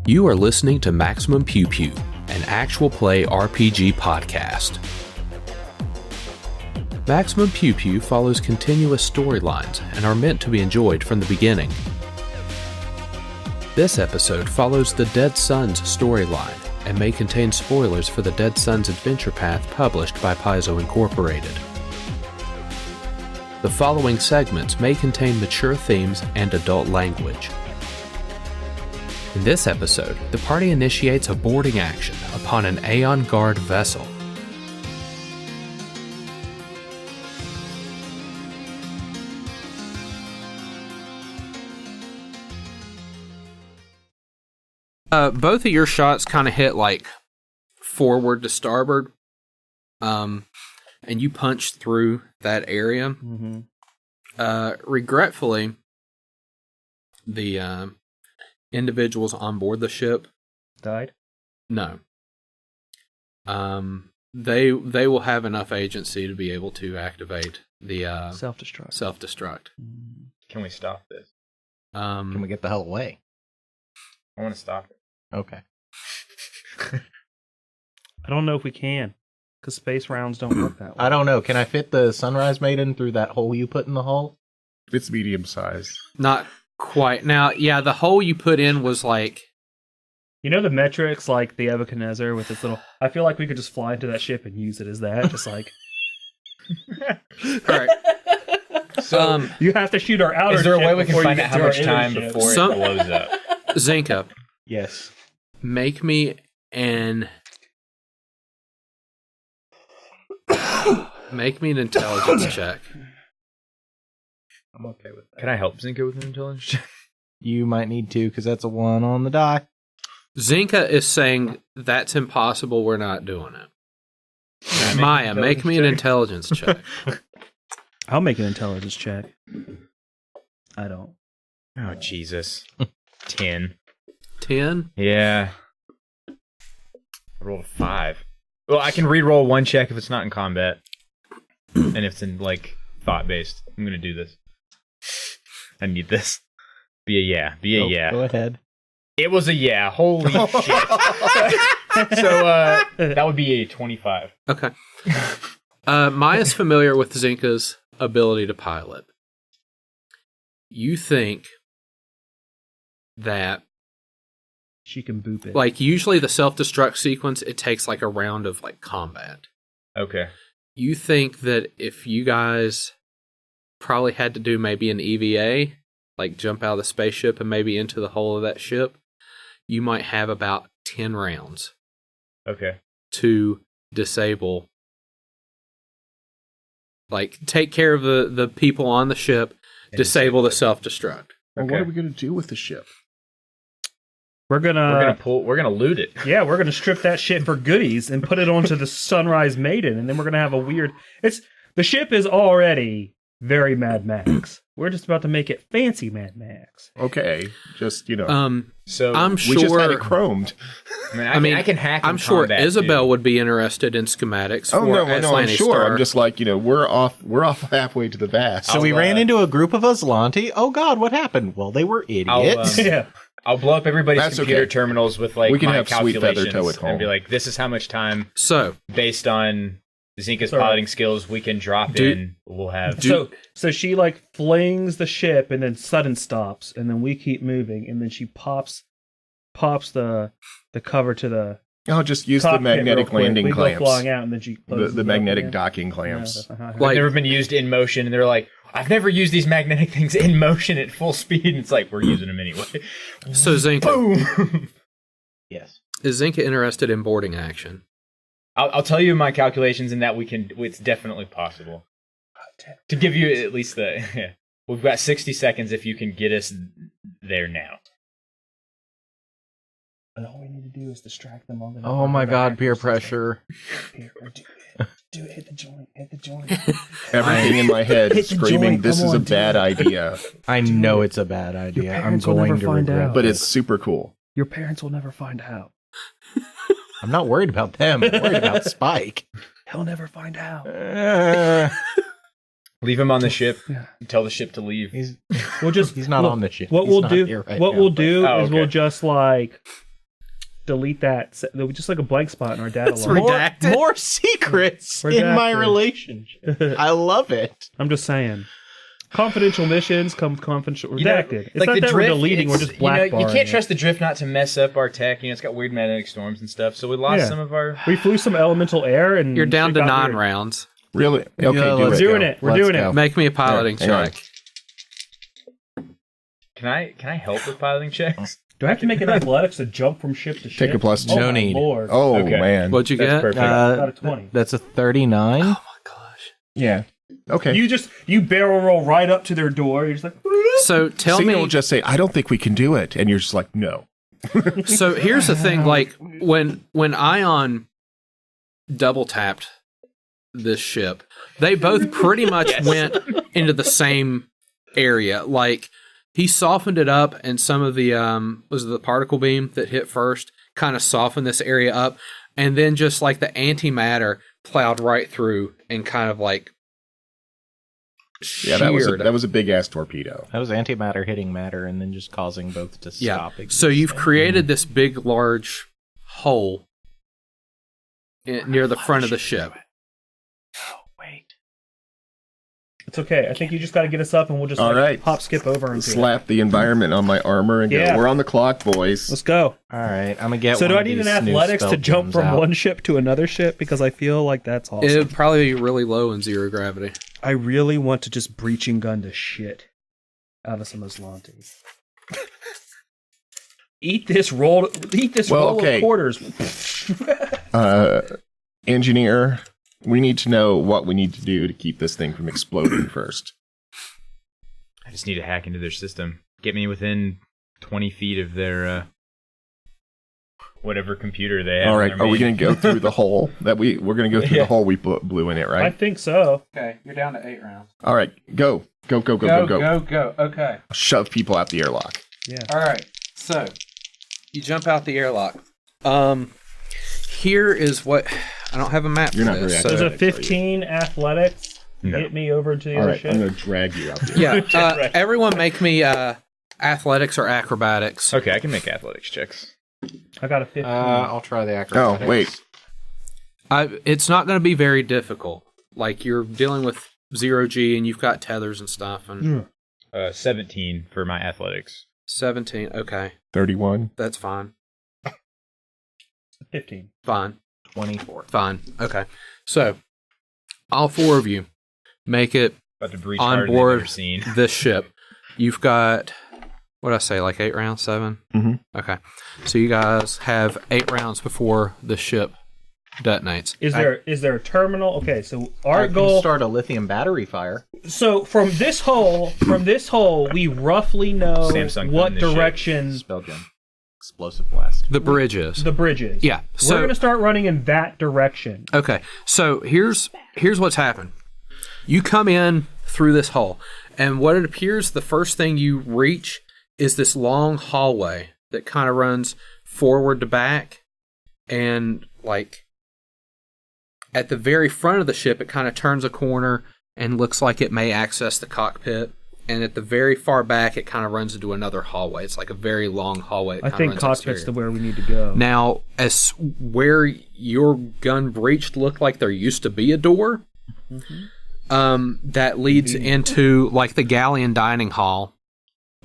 You are listening to Maximum Pew Pew, an actual play RPG podcast. Maximum Pew Pew follows continuous storylines and are meant to be enjoyed from the beginning. This episode follows the Dead Sons storyline and may contain spoilers for the Dead Sons adventure path published by Paizo Incorporated. The following segments may contain mature themes and adult language. In this episode, the party initiates a boarding action upon an Aeon Guard vessel. Both of your shots kind of hit like forward to starboard, and you punch through that area. Mm-hmm. Regretfully, the individuals on board the ship died? No. They will have enough agency to be able to activate the self-destruct. Can we stop this? Can we get the hell away? I want to stop it. Okay. I don't know if we can, because space rounds don't work that way. I don't know. Can I fit the Sunrise Maiden through that hole you put in the hull? It's medium size. Not quite. Now, yeah, the hole you put in was like... You know the metrics, like the Nebuchadnezzar with its little... I feel like we could just fly into that ship and use it as that, just like... Alright. So, you have to shoot our outer ship. Is there a way we can find out how much time before it blows up? Zenka. Yes. Make me an intelligence check. I'm okay with that. Can I help Zenka with an intelligence check? You might need to, because that's a 1 on the die. Zenka is saying that's impossible, we're not doing it. Maia, make me an intelligence check. I'll make an intelligence check. I don't. Oh, Jesus. 10. 10? Yeah. I rolled a 5. Well, I can re-roll one check if it's not in combat. And if it's in, like, thought-based. I'm going to do this. I need this. Be a yeah. Be a yeah. Go ahead. It was a yeah. Holy shit. So, that would be a 25. Okay. Maia's familiar with Zenka's ability to pilot. You think that she can boop it. Like, usually the self-destruct sequence, it takes like a round of like combat. Okay. You think that if you guys probably had to do maybe an EVA, like jump out of the spaceship and maybe into the hull of that ship, you might have about 10 rounds. Okay. To disable, like, take care of the people on the ship, and disable the self-destruct. Well, what are we going to do with the ship? We're gonna loot it. Yeah, we're gonna strip that shit for goodies and put it onto the Sunrise Maiden, and then we're gonna have a weird... The ship is already very Mad Max. We're just about to make it fancy Mad Max. Okay, just, you know. So I'm sure... We just had it chromed. I mean, I can hack I'm sure combat, Isabel would be interested in schematics for I'm sure. Star. I'm just like, you know, we're off halfway to the vast. So we ran into a group of Aslanti. Oh God, what happened? Well, they were idiots. I'll blow up everybody's computer terminals with like we can my have calculations Sweet Feather Toe at home. And be like, this is how much time. So based on Zenka's piloting skills, we can drop in. We'll have. So she like flings the ship and then sudden stops, and then we keep moving, and then she pops the cover to the. I'll just use the magnetic landing clamps. Go flying out, and then she the magnetic docking clamps. They've never been used in motion, and they're like, I've never used these magnetic things in motion at full speed. And it's like, we're using them anyway. So Zenka, boom. Yes. Is Zenka interested in boarding action? I'll tell you my calculations, and that it's definitely possible. To give you at least we've got 60 seconds if you can get us there now. And all we need to do is distract them on the. Oh my God, peer pressure. Do it, hit the joint. Everything in my head is screaming, this is a bad idea. I know it's a bad idea. I'm going to regret it. But it's super cool. Your parents will never find out. I'm not worried about them. I'm worried about Spike. He'll never find out. Leave him on the ship. Yeah. Tell the ship to leave. He's not on the ship. What we'll do is we'll just like delete that. There'll be just like a blank spot in our data log. redacted. More secrets in my Redacted. relationship. I love it. I'm just saying. Confidential missions come confidential redacted. It's like not the that drift, we're deleting, we're it's- just blackbarring. You can't it. trust the drift not to mess up our tech. It's got weird magnetic storms and stuff. So we lost some of our. We flew some elemental air and You're down shit to got 9 weird. rounds. Really? Okay, Yeah, do We're it. doing it. We're doing go. it. Make me a piloting Hang on. check. Can I help with piloting checks? Do I have to make an athletics to jump from ship to ship? Take a plus Oh, two. my No need. Lord. Oh, Okay. man. What'd you That's get? perfect. Got a 20. That's a 39. Oh my gosh. Yeah. Okay. You barrel roll right up to their door. You're just like, So tell Cyna me. will just say, I don't think we can do it. And you're just like, no. So here's the thing: like when Ion double tapped this ship, they both pretty much went into the same area. Like he softened it up, and some of the was it the particle beam that hit first kind of softened this area up, and then just like the antimatter plowed right through and kind of like Yeah, sheared. that was a big ass torpedo. That was antimatter hitting matter and then just causing both to stop. So you've existing. created this big, large hole near the front of the ship. Oh, wait. it's okay. I think you just got to get us up and we'll just All right. hop, skip over into it. Slap the environment on my armor and Yeah. go, we're on the clock, boys. Let's go. All right, I'm gonna get. So do one I of need an these new athletics to spell jump gems from out. one ship to another ship? Because I feel like that's awesome. It would probably be really low in zero gravity. I really want to just breaching gun the shit out of some Aslanti. Eat this roll okay. of quarters. Engineer, we need to know what we need to do to keep this thing from exploding first. I just need to hack into their system. Get me within 20 feet of their whatever computer they have. All on right, their are we main- going to go through the hole that we're going to go through Yeah. the hole we blew in it, I right? think so. Okay, you're down to 8 rounds. All right, go. Go. Okay. Shove people out the airlock. Yeah. All right. So you jump out the airlock. Here is what I don't have a map You're for not very this. accurate. There's a 15 athletics. No. Hit me over to the All other right, ship. I'm going to drag you out there. Yeah. Everyone, make me athletics or acrobatics. Okay, I can make athletics checks. I got a 15. I'll try the acrobatics. Oh, wait. It's not going to be very difficult. Like you're dealing with 0G and you've got tethers and stuff. And 17 for my athletics. 17. Okay, 31. that's fine. 15. Fine. 24. Fine. Okay. So all 4 of you make it About to breach on harder than board I've ever seen. this ship. You've got, what did I say, like 8 rounds, 7? Mhm. Okay. So you guys have 8 rounds before the ship detonates. Is there a terminal? Okay, so I our can goal. start a lithium battery fire. So from this hole, we roughly know Samsung what done this shit. direction Spell gem. Explosive blast. The bridge is. the bridge is. Yeah. We're So, gonna start running in that direction. okay. So here's what's happened. You come in through this hole, and what it appears the first thing you reach is this long hallway that kind of runs forward to back, and like at the very front of the ship, it kind of turns a corner and looks like it may access the cockpit. And at the very far back, it kind of runs into another hallway. It's like a very long hallway. I think cockpit's exterior. the where we need to go. Now, as where your gun breached looked like there used to be a door, that leads into like the galleon dining hall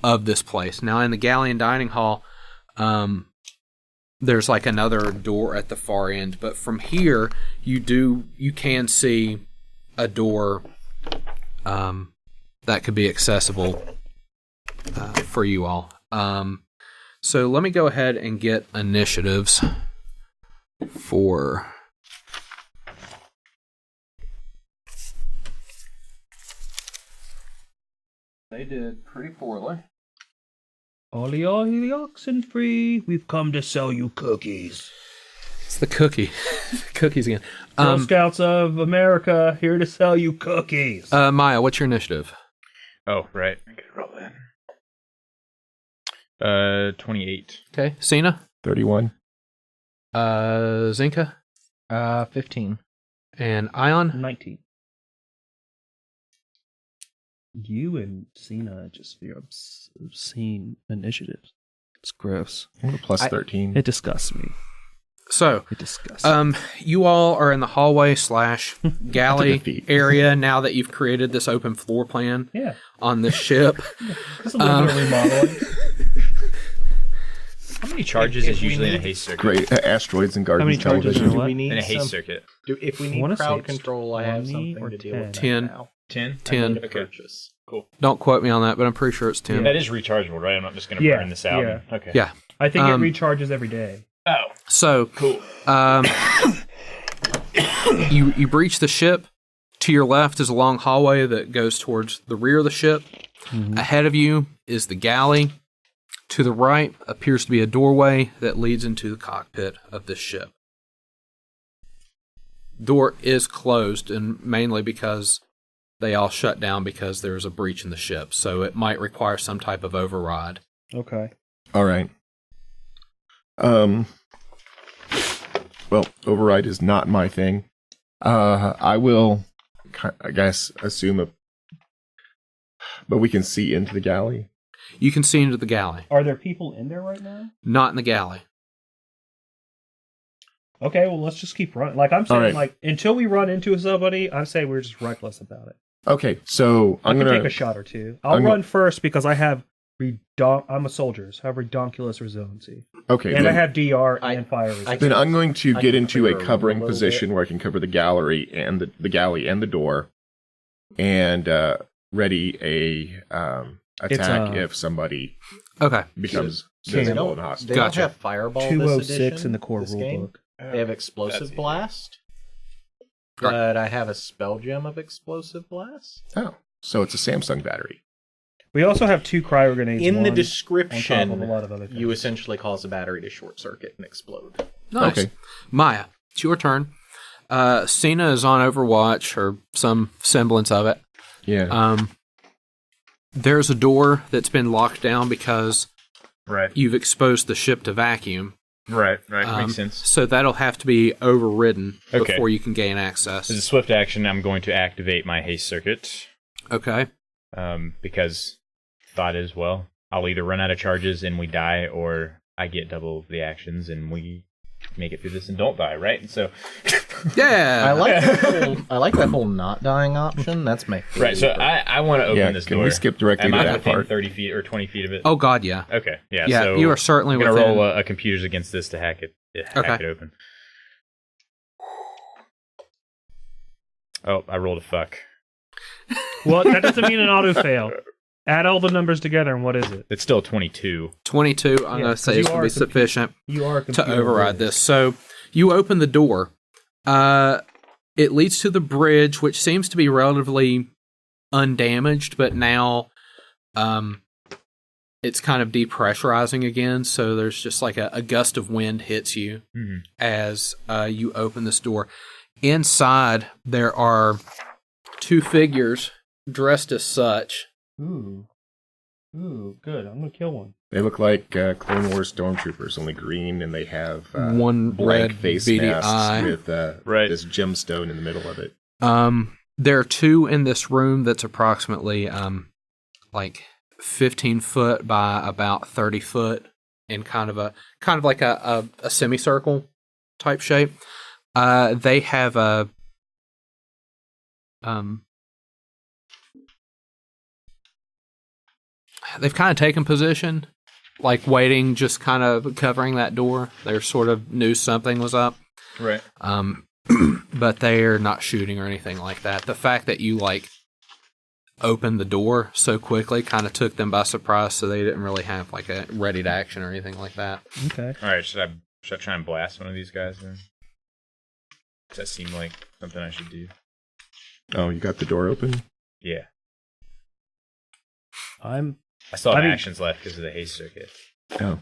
of this place. Now, in the galleon dining hall, there's like another door at the far end, but from here you can see a door that could be accessible for you all. So let me go ahead and get initiatives for. They did pretty poorly. Ollie, the oxen free. We've come to sell you cookies. It's the cookie. Cookies again. Girl Scouts of America here to sell you cookies. Maia, what's your initiative? Oh, right. I could roll that. 28. Okay. Cyna? 31. Zenka? 15. And Aeon? 19. You and Cyna just your obscene initiatives. It's gross. I'm a plus 13. It disgusts me. So, It disgusts me. you all are in the hallway / galley defeat. area now that you've created this open floor plan Yeah. on this ship. Just a little bit of remodeling. How many charges is usually in a haste circuit? Great. Asteroids and How many gardens charges television. are Do what? we need In a haste some, circuit. if we I need wanna say crowd it's control, I have 20 something or to deal with 10. that now. 10? 10. Okay. Purchase. Cool. Don't quote me on that, but I'm pretty sure it's 10. That is rechargeable, right? I'm not just going to Yeah, burn this out. yeah. Okay. Yeah. I think it Um, recharges every day. Oh, So, cool. you breach the ship. To your left is a long hallway that goes towards the rear of the ship. Ahead of you is the galley. To the right appears to be a doorway that leads into the cockpit of this ship. Door is closed, and mainly because they all shut down because there's a breach in the ship. So it might require some type of override. Okay. All right. Well, override is not my thing. I will, I guess, assume but we can see into the galley. You can see into the galley. Are there people in there right now? Not in the galley. Okay, well, let's just keep running. Like I'm saying, right. like until we run into somebody, I'm saying we're just reckless about it. Okay, so I I'm can gonna take a shot or two. I'll I'm run first because I have I'm a soldier, so I have redonkulous resiliency, okay. and I Then, have DR I- and fire resistance. then I'm going to I get can into clear a a covering room a little position where I can cover the gallery and the galley and the door, and ready a attack if somebody Okay. becomes Okay. visible and hostile. They Gotcha. don't have fireball 206 this edition, in the core this game. rulebook. They have explosive That's- blast, Right. but I have a spell gem of explosive blast. Oh, so it's a Samsung battery. We also have 2 cryo grenades In the one on top description, of a lot of other things. you essentially cause the battery to short circuit and explode. Nice. Okay. Maya, it's your turn. Cyna is on Overwatch, or some semblance of it. Yeah. There's a door that's been locked down because Right. you've exposed the ship to vacuum. Right. Makes sense. So that'll have to be overridden Okay. before you can gain access. As a swift action, I'm going to activate my haste circuit. Okay. Because thought is, well, I'll either run out of charges and we die, or I get double the actions and we make it through this and don't die, right? And so, Yeah. I like that whole not dying option. That's my favorite. right. So I want to open Yeah, this can door. we skip directly Am to I that within part? 30 feet or 20 feet of it? Oh, God, yeah. Okay. Yeah. Yeah, so you are certainly I'm gonna within. roll a computers against this to hack it. Hack it open. Oh, I rolled a fuck. Well, that doesn't mean an auto fail. Add all the numbers together, and what is it? It's still 22. 22, I'm Yeah, going to say you it's going to are be sufficient You are a to computer override whiz. this. So you open the door. It leads to the bridge, which seems to be relatively undamaged, but now it's kind of depressurizing again. So there's just like a gust of wind hits you as you open this door. Inside, there are 2 figures dressed as such. Ooh, good. I'm gonna kill one. They look like Clone Wars stormtroopers, only green, and they have One blank red face beady masks eye. with Right. this gemstone in the middle of it. There are 2 in this room that's approximately like 15 foot by about 30 foot in kind of like a semicircle type shape. They have a they've kind of taken position, like waiting, just kind of covering that door. They're sort of knew something was up. Right. But they're not shooting or anything like that. The fact that you like opened the door so quickly kind of took them by surprise, so they didn't really have like a ready to action or anything like that. Okay. All right. Should I try and blast one of these guys then? Does that seem like something I should do? Oh, you got the door open? Yeah. I still have mean- actions left because of the haste circuit. Oh.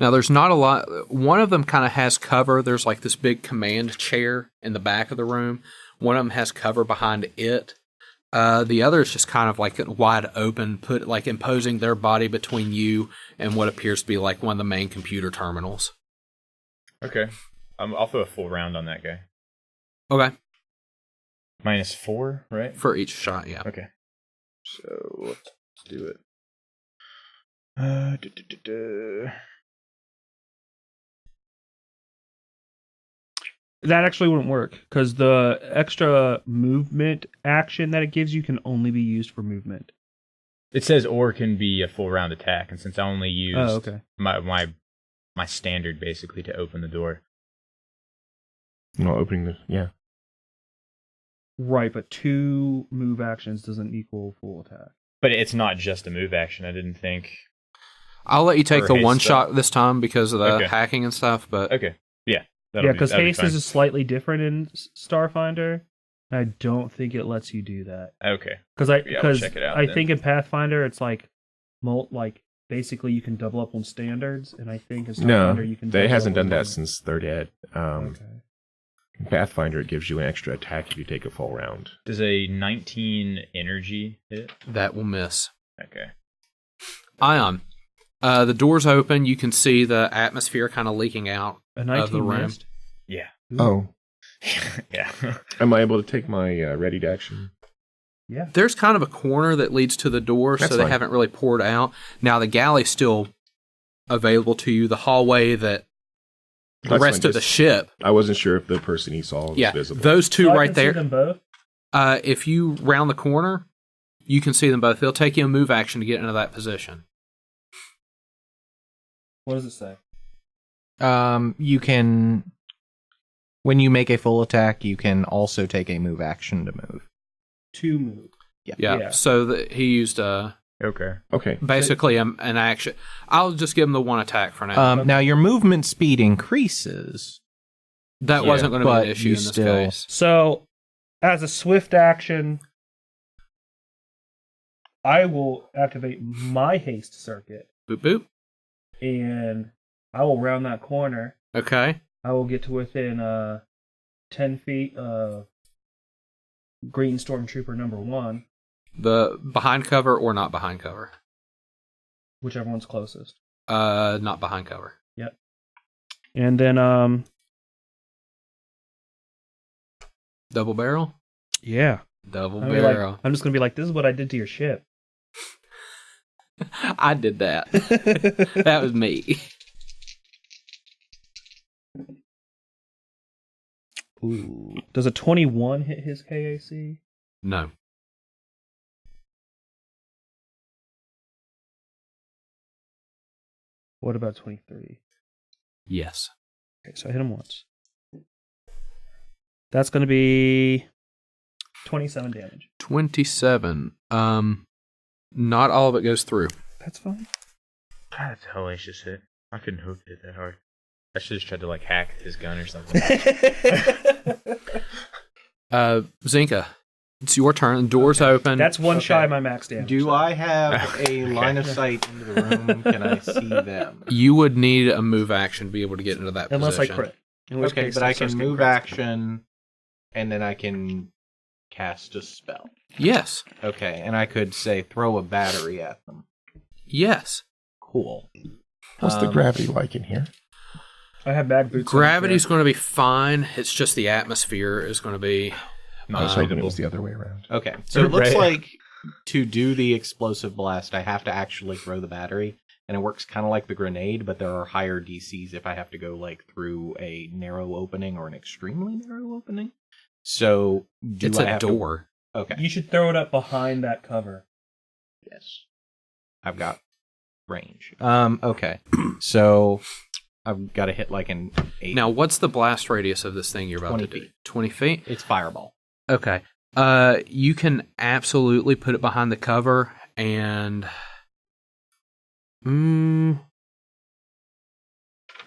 Now, there's not a lot. One of them kind of has cover. There's like this big command chair in the back of the room. One of them has cover behind it. The other is just kind of like wide open, imposing their body between you and what appears to be like one of the main computer terminals. Okay. I'll throw a full round on that guy. Okay. -4, right? For each shot, yeah. Okay. So let's do it. That actually wouldn't work because the extra movement action that it gives you can only be used for movement. It says or can be a full round attack, and since I only used my standard basically to open the door. Opening the yeah. Right, but 2 move actions doesn't equal full attack. But it's not just a move action. I didn't think. I'll let you take Or the haste one stuff. shot this time because of the Okay. hacking and stuff. But Okay, yeah, Yeah, because that'll be haste fine. is slightly different in Starfinder. I don't think it lets you do that. Okay. Because we'll check it out I then. think in Pathfinder it's like basically you can double up on standards, and I think in No, Starfinder you can. they double hasn't up on done that movement. since third ed. Okay. In Pathfinder, it gives you an extra attack if you take a full round. Does a 19 energy hit? that will miss. Okay. Ion. The door's open. You can see the atmosphere kind of leaking out A of 19 the room. missed. Yeah. Oh, Yeah. am I able to take my ready to action? Yeah. There's kind of a corner that leads to the door, That's so they fine. haven't really poured out. Now the galley's still available to you. The hallway that the That's rest fine, of the just- ship. I wasn't sure if the person he saw was Yeah, visible. those two So I right can see there. them both. If you round the corner, you can see them both. They'll take you a move action to get into that position. What does it say? You can, when you make a full attack, you can also take a move action to move. 2 move. Yeah. Yeah. So he used Okay. Okay. basically an action. I'll just give him the one attack for now. Now your movement speed increases. that yeah, wasn't going to be but an issue you in this still- case. So, as a swift action, I will activate my haste circuit, Boop boop. and I will round that corner. Okay. I will get to within 10 feet of Green Stormtrooper number 1, The behind cover or not behind cover? whichever one's closest. Not behind cover. Yep. And then, Double barrel? yeah. Double I mean, like, barrel. I'm just gonna be like, this is what I did to your ship. I did that. That was me. Ooh. Does a 21 hit his KAC? No. What about 23? Yes. Okay, so I hit him once. That's going to be 27 damage. 27. Not all of it goes through. That's fine. That's a hellacious hit. I couldn't hope it hit that hard. I should have tried to hack his gun or something. Zenka, it's your turn. The door's open. That's one Okay. shy of my max damage. Do so. I have a line of sight into the room? Can I see them? You would need a move action to be able to get into that Unless position. I crit. In which Okay, case but I starts can getting move crits. action, and then I can cast a spell. Yes. Okay, and I could say throw a battery at them. Yes. Cool. What's the gravity like in here? I have bag boots. Gravity's going to be fine. It's just the atmosphere is going to be. I was hoping it was the other way around. Okay, so it looks Right. like to do the explosive blast, I have to actually throw the battery, and it works kind of like the grenade, but there are higher DCs if I have to go through a narrow opening or an extremely narrow opening. So It's I a have door. To... Okay. You should throw it up behind that cover. Yes. I've got range. Okay. So I've got to hit an 8. Now, what's the blast radius of this thing you're about 20 to do? feet. 20 feet? It's fireball. Okay. You can absolutely put it behind the cover and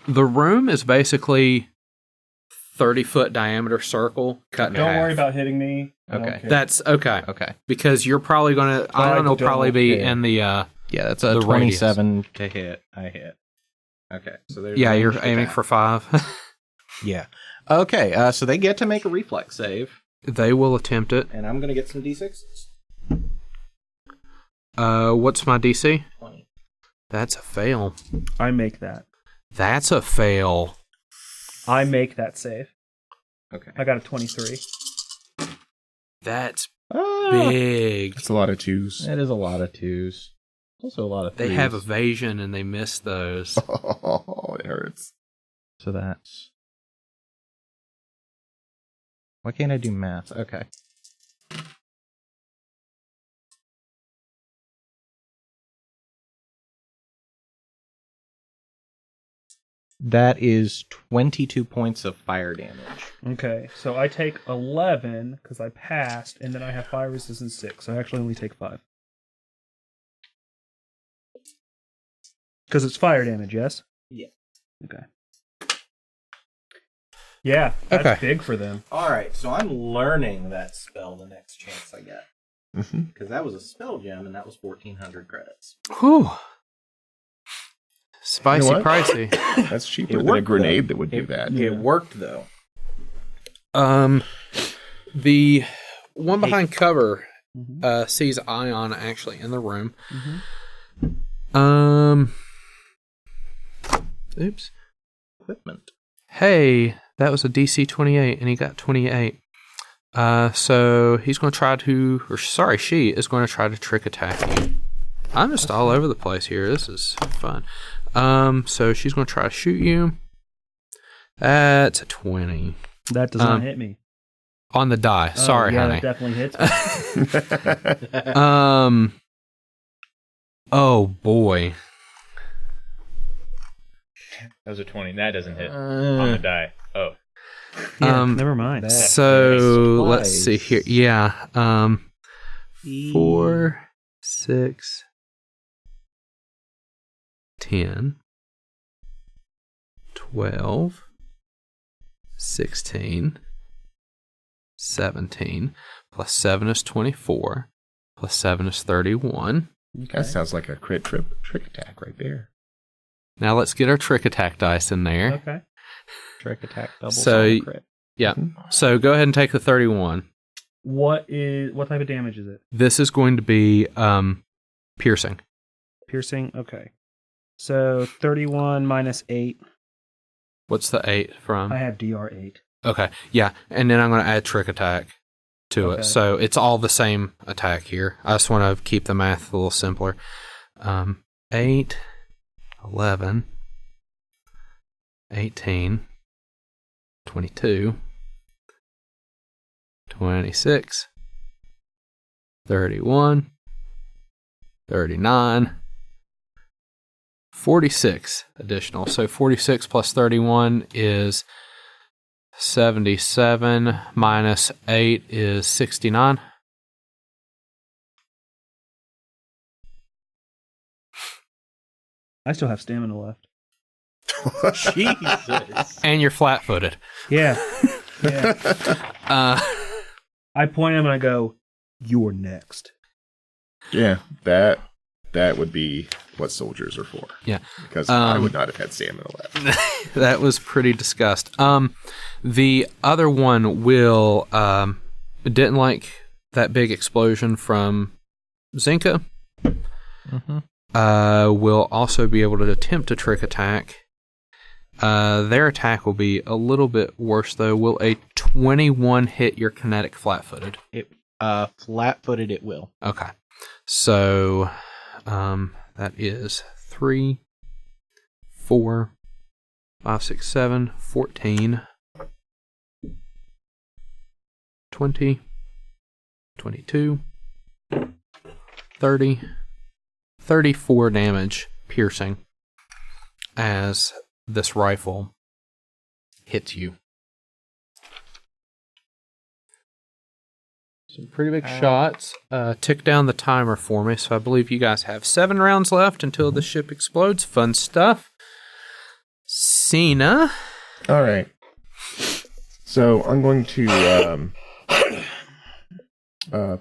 the room is basically 30-foot diameter circle cut in Don't half. worry about hitting me. I don't Okay. care. That's okay. Okay. Because you're probably going to I don't know, don't probably be care. in the Yeah, that's a The 27 to hit. I hit. Okay. So there's yeah, you're range aiming attack. for 5. Yeah. Okay, so they get to make a reflex save, They will attempt it. and I'm going to get some d6s. What's my DC? 20. That's a fail. I make that. That's a fail. I make that save. Okay. I got a 23. That's Ah, big. It's a lot of twos. that is a lot of 2s. Also a lot of 3s. They have evasion and they miss those. Oh, it hurts. So that's Why can't I do math? Okay. That is 22 points of fire damage. Okay, so I take 11 because I passed, and then I have fire resistance 6. So I actually only take 5. Because it's fire damage, yes? Yeah. Okay. Yeah, that's Okay. big for them. Alright, so I'm learning that spell the next chance I get. Mm-hmm. Because that was a spell gem, and that was 1,400 credits. Whew. Spicy, You know what? pricey. That's cheaper It than a worked, grenade though. that would do that. It worked, though. The one behind cover Mm-hmm. sees Aeon actually in the room. Mm-hmm. Oops. Equipment. Hey, that was a DC 28, and he got 28. So he's going to try to, she is going to try to trick attack you. I'm just all over the place here. This is fun. So she's going to try to shoot you. That's a 20. That does not hit me. On the die. Sorry, yeah, honey. that definitely hits me. Oh, boy. That was a 20. That doesn't hit on the die. Oh. Yeah, never mind. So let's see here. Yeah. 4, 6, 10, 12, 16, 17, plus 7 is 24, plus 7 is 31. That sounds like a crit trick attack right there. Now let's get our trick attack dice in there. Okay. Trick attack double So, crit. yeah. So go ahead and take the 31. What type of damage is it? This is going to be piercing. Piercing? Okay. So 31 minus 8. What's the 8 from? I have DR 8. Okay, yeah, and then I'm going to add trick attack to Okay. it. So it's all the same attack here. I just want to keep the math a little simpler. 8, 11, 18, 22, 26, 31, 39, 46 additional. So 46 plus 31 is 77 minus 8 is 69. I still have stamina left. Jesus. And you're flat-footed. Yeah. I point at him and I go, "You're next." Yeah, that would be what soldiers are for. Yeah. Because I would not have had stamina left. That was pretty disgust. The other one will didn't like that big explosion from Zenka. Will also be able to attempt a trick attack. Their attack will be a little bit worse though. Will a 21 hit your kinetic flat-footed? Flat-footed it will. Okay. So that is 3, 4, 5, 6, 7, 14, 20, 22, 30, 34 damage piercing as this rifle hits you. Some pretty big shots. Tick down the timer for me. So I believe you guys have 7 rounds left until the ship explodes. Fun stuff. Cyna. All right. So I'm going to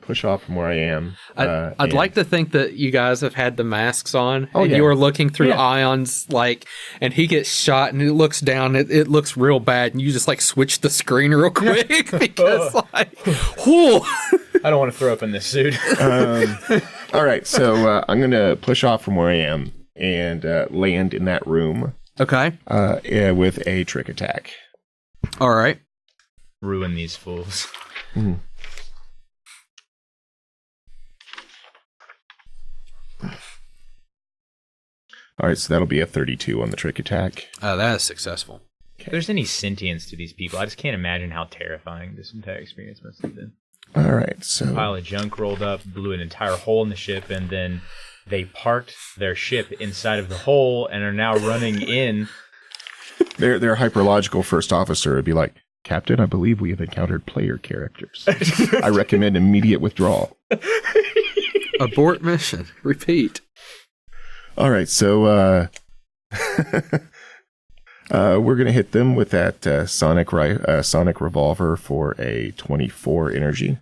push off from where I am. I'd like to think that you guys have had the masks on, and yeah. you were looking through Ion's, and he gets shot, and it looks down, it looks real bad, and you just, switch the screen real quick, because, whew. I don't want to throw up in this suit. All right, so I'm going to push off from where I am and land in that room Okay. with a trick attack. All right. Ruin these fools. Mm. All right, so that'll be a 32 on the trick attack. That is successful. If there's any sentience to these people, I just can't imagine how terrifying this entire experience must have been. All right, so A pile of junk rolled up, blew an entire hole in the ship, and then they parked their ship inside of the hole and are now running in. their hyperlogical first officer would be like, Captain, I believe we have encountered player characters. I recommend immediate withdrawal. Abort mission. Repeat. All right, so we're going to hit them with that sonic revolver for a 24 energy.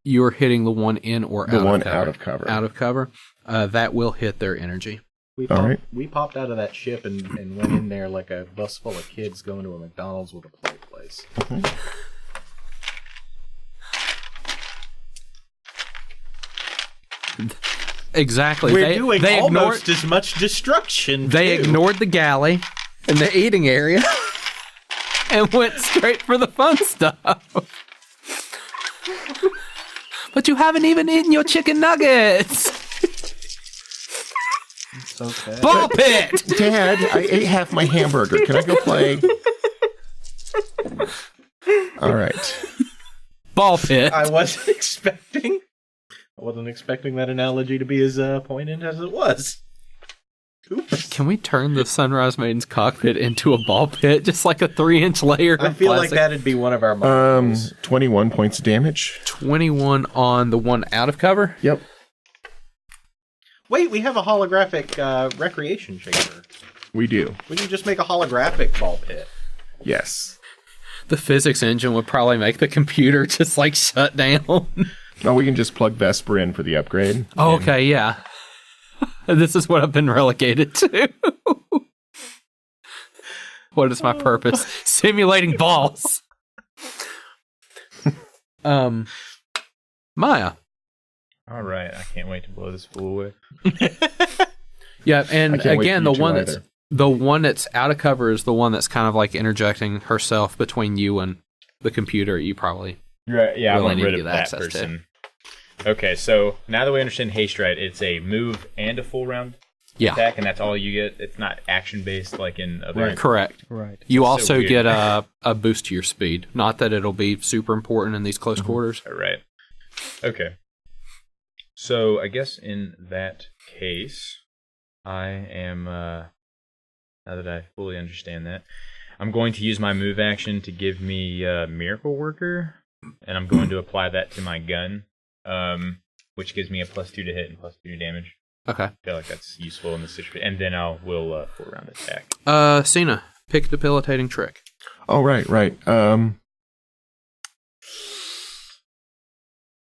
You're hitting the one in or The out one of cover. out of cover. Out of cover. That will hit their energy. We popped out of that ship and went in there like a bus full of kids going to a McDonald's with a play place. Exactly. We're doing they almost as much destruction. They ignored the galley and the eating area and went straight for the fun stuff. But you haven't even eaten your chicken nuggets. It's okay. Ball pit! Dad, I ate half my hamburger. Can I go play? All right. Ball pit. I wasn't expecting that analogy to be as poignant as it was. Oops. Can we turn the Sunrise Maiden's cockpit into a ball pit? Just like a 3-inch layer I of feel plastic? like that'd be one of our models. 21 points of damage. 21 on the one out of cover? Yep. Wait, we have a holographic recreation chamber. We do. We can just make a holographic ball pit. Yes. The physics engine would probably make the computer just like shut down. No, we can just plug Vesper in for the upgrade. Oh, okay, yeah. This is what I've been relegated to. What is my purpose? Simulating balls. Maia. All right, I can't wait to blow this fool away. Yeah, and I can't wait again, for the you one to that's either. the one that's out of cover is the one that's kind of like interjecting herself between you and the computer. You probably Right, yeah, Really I want need rid to of get that access to. person. Okay, so now that we understand haste right, it's a move and a full round attack, and that's all you get. It's not action based like in other. correct. Right. You also weird. get a boost to your speed. Not that it'll be super important in these close quarters. All right. Okay. So I guess in that case, I am. Now that I fully understand that, I'm going to use my move action to give me Miracle Worker, and I'm going to apply that to my gun, which gives me a +2 to hit and +2 to damage. Okay. I feel like that's useful in this situation. And then will full round attack. Cyna, pick debilitating trick. Oh, right.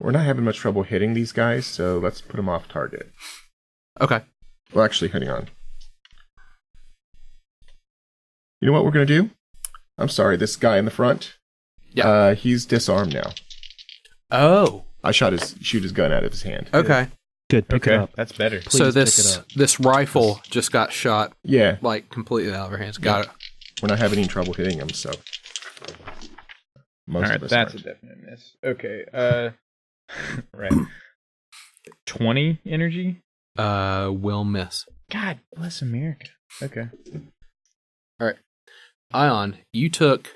We're not having much trouble hitting these guys, so let's put them off target. Okay. Well, actually, hang on. You know what we're going to do? I'm sorry, this guy in the front. Yeah. He's disarmed now. Oh. I shoot his gun out of his hand. Okay. Good. Pick it up. That's better. Please so pick this it up. this rifle just got shot Yeah, like completely out of her hands. Got it. we're not having any trouble hitting him, so. Most All right, of us that's a aren't. definite miss. Okay. Right. 20 energy. Will miss. God bless America. Okay. Aeon, you took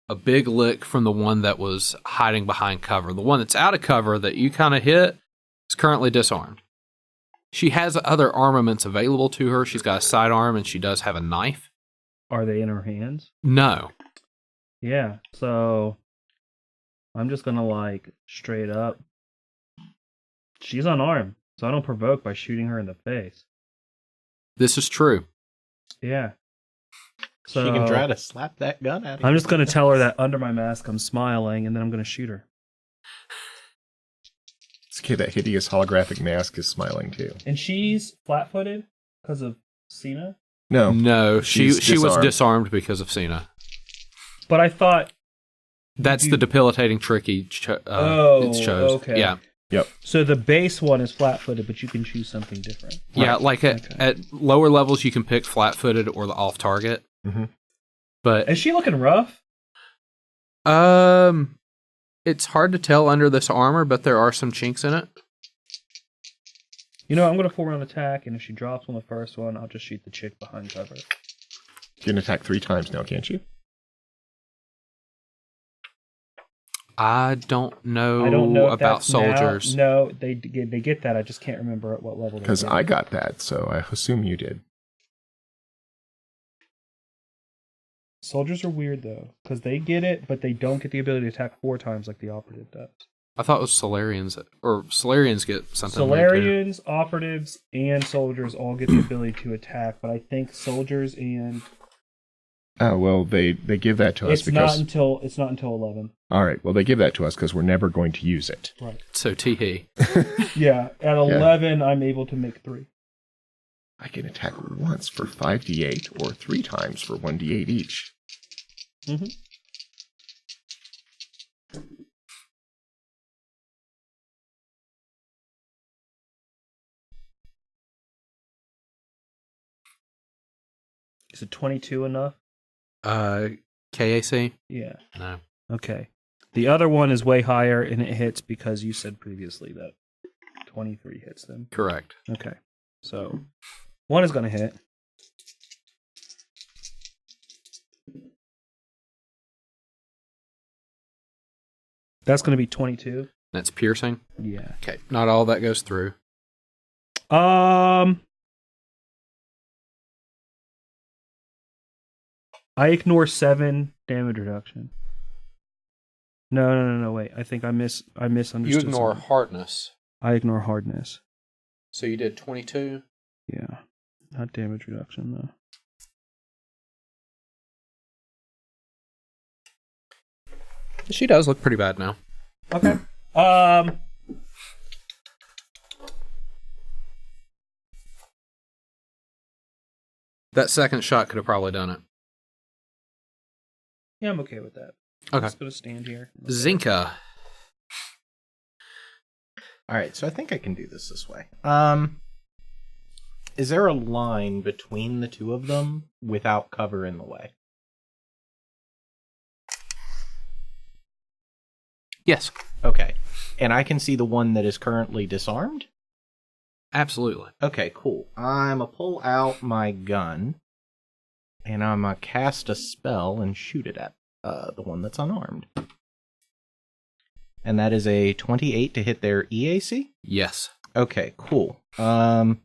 a big lick from the one that was hiding behind cover. The one that's out of cover that you kind of hit is currently disarmed. She has other armaments available to her. She's got a sidearm and she does have a knife. Are they in her hands? No. Yeah. So I'm just gonna like straight up. She's unarmed, so I don't provoke by shooting her in the face. This is true. Yeah. So She can try to slap that gun at him. I'm just gonna tell her that under my mask I'm smiling, and then I'm gonna shoot her. It's okay, that hideous holographic mask is smiling too. And she's flat-footed because of Cyna. No. No, she She's was disarmed. disarmed because of Cyna. But I thought, That's the debilitating trick he chose. okay. Yeah. Yep. So the base one is flat-footed, but you can choose something different. Yeah, like at lower levels you can pick flat-footed or the off-target. Mm-hmm. But Is she looking rough? it's hard to tell under this armor, but there are some chinks in it. You know, I'm gonna full round attack, and if she drops on the first one, I'll just shoot the chick behind cover. can attack 3 times now, can't you? I don't know, I don't know if about that's soldiers. No, they get that. I just can't remember at what level. Because I got that, so I assume you did. Soldiers are weird though, because they get it, but they don't get the ability to attack 4 times like the operative does. I thought it was Solarians, or Solarians get something. Solarians, operatives, and soldiers all get the ability to attack, but I think soldiers and Oh, well, they give that to us it's not because... until 11. All right, well, they give that to us because we're never going to use it. Right. So tee Yeah, at 11, I'm able to make 3. I can attack once for 5d8 or 3 times for 1d8 each. Mm-hmm. Is it 22 enough? KAC? Yeah. No. Okay. The other one is way higher, and it hits because you said previously that 23 hits them. Correct. Okay. So, one is going to hit. That's going to be 22. That's piercing? Yeah. Okay. Not all that goes through. I ignore 7 damage reduction. No, wait. I think I misunderstood. You ignore something. hardness. I ignore hardness. So you did 22? Yeah. Not damage reduction, though. She does look pretty bad now. Okay. That second shot could have probably done it. Yeah, I'm okay with that. Okay. I'm just going to stand here. Zenka. All right, so I think I can do this way. Is there a line between the two of them without cover in the way? Yes. Okay. And I can see the one that is currently disarmed? Absolutely. Okay, cool. I'm going to pull out my gun, and I'm going to cast a spell and shoot it at the one that's unarmed. And that is a 28 to hit their EAC? Yes. Okay, cool. So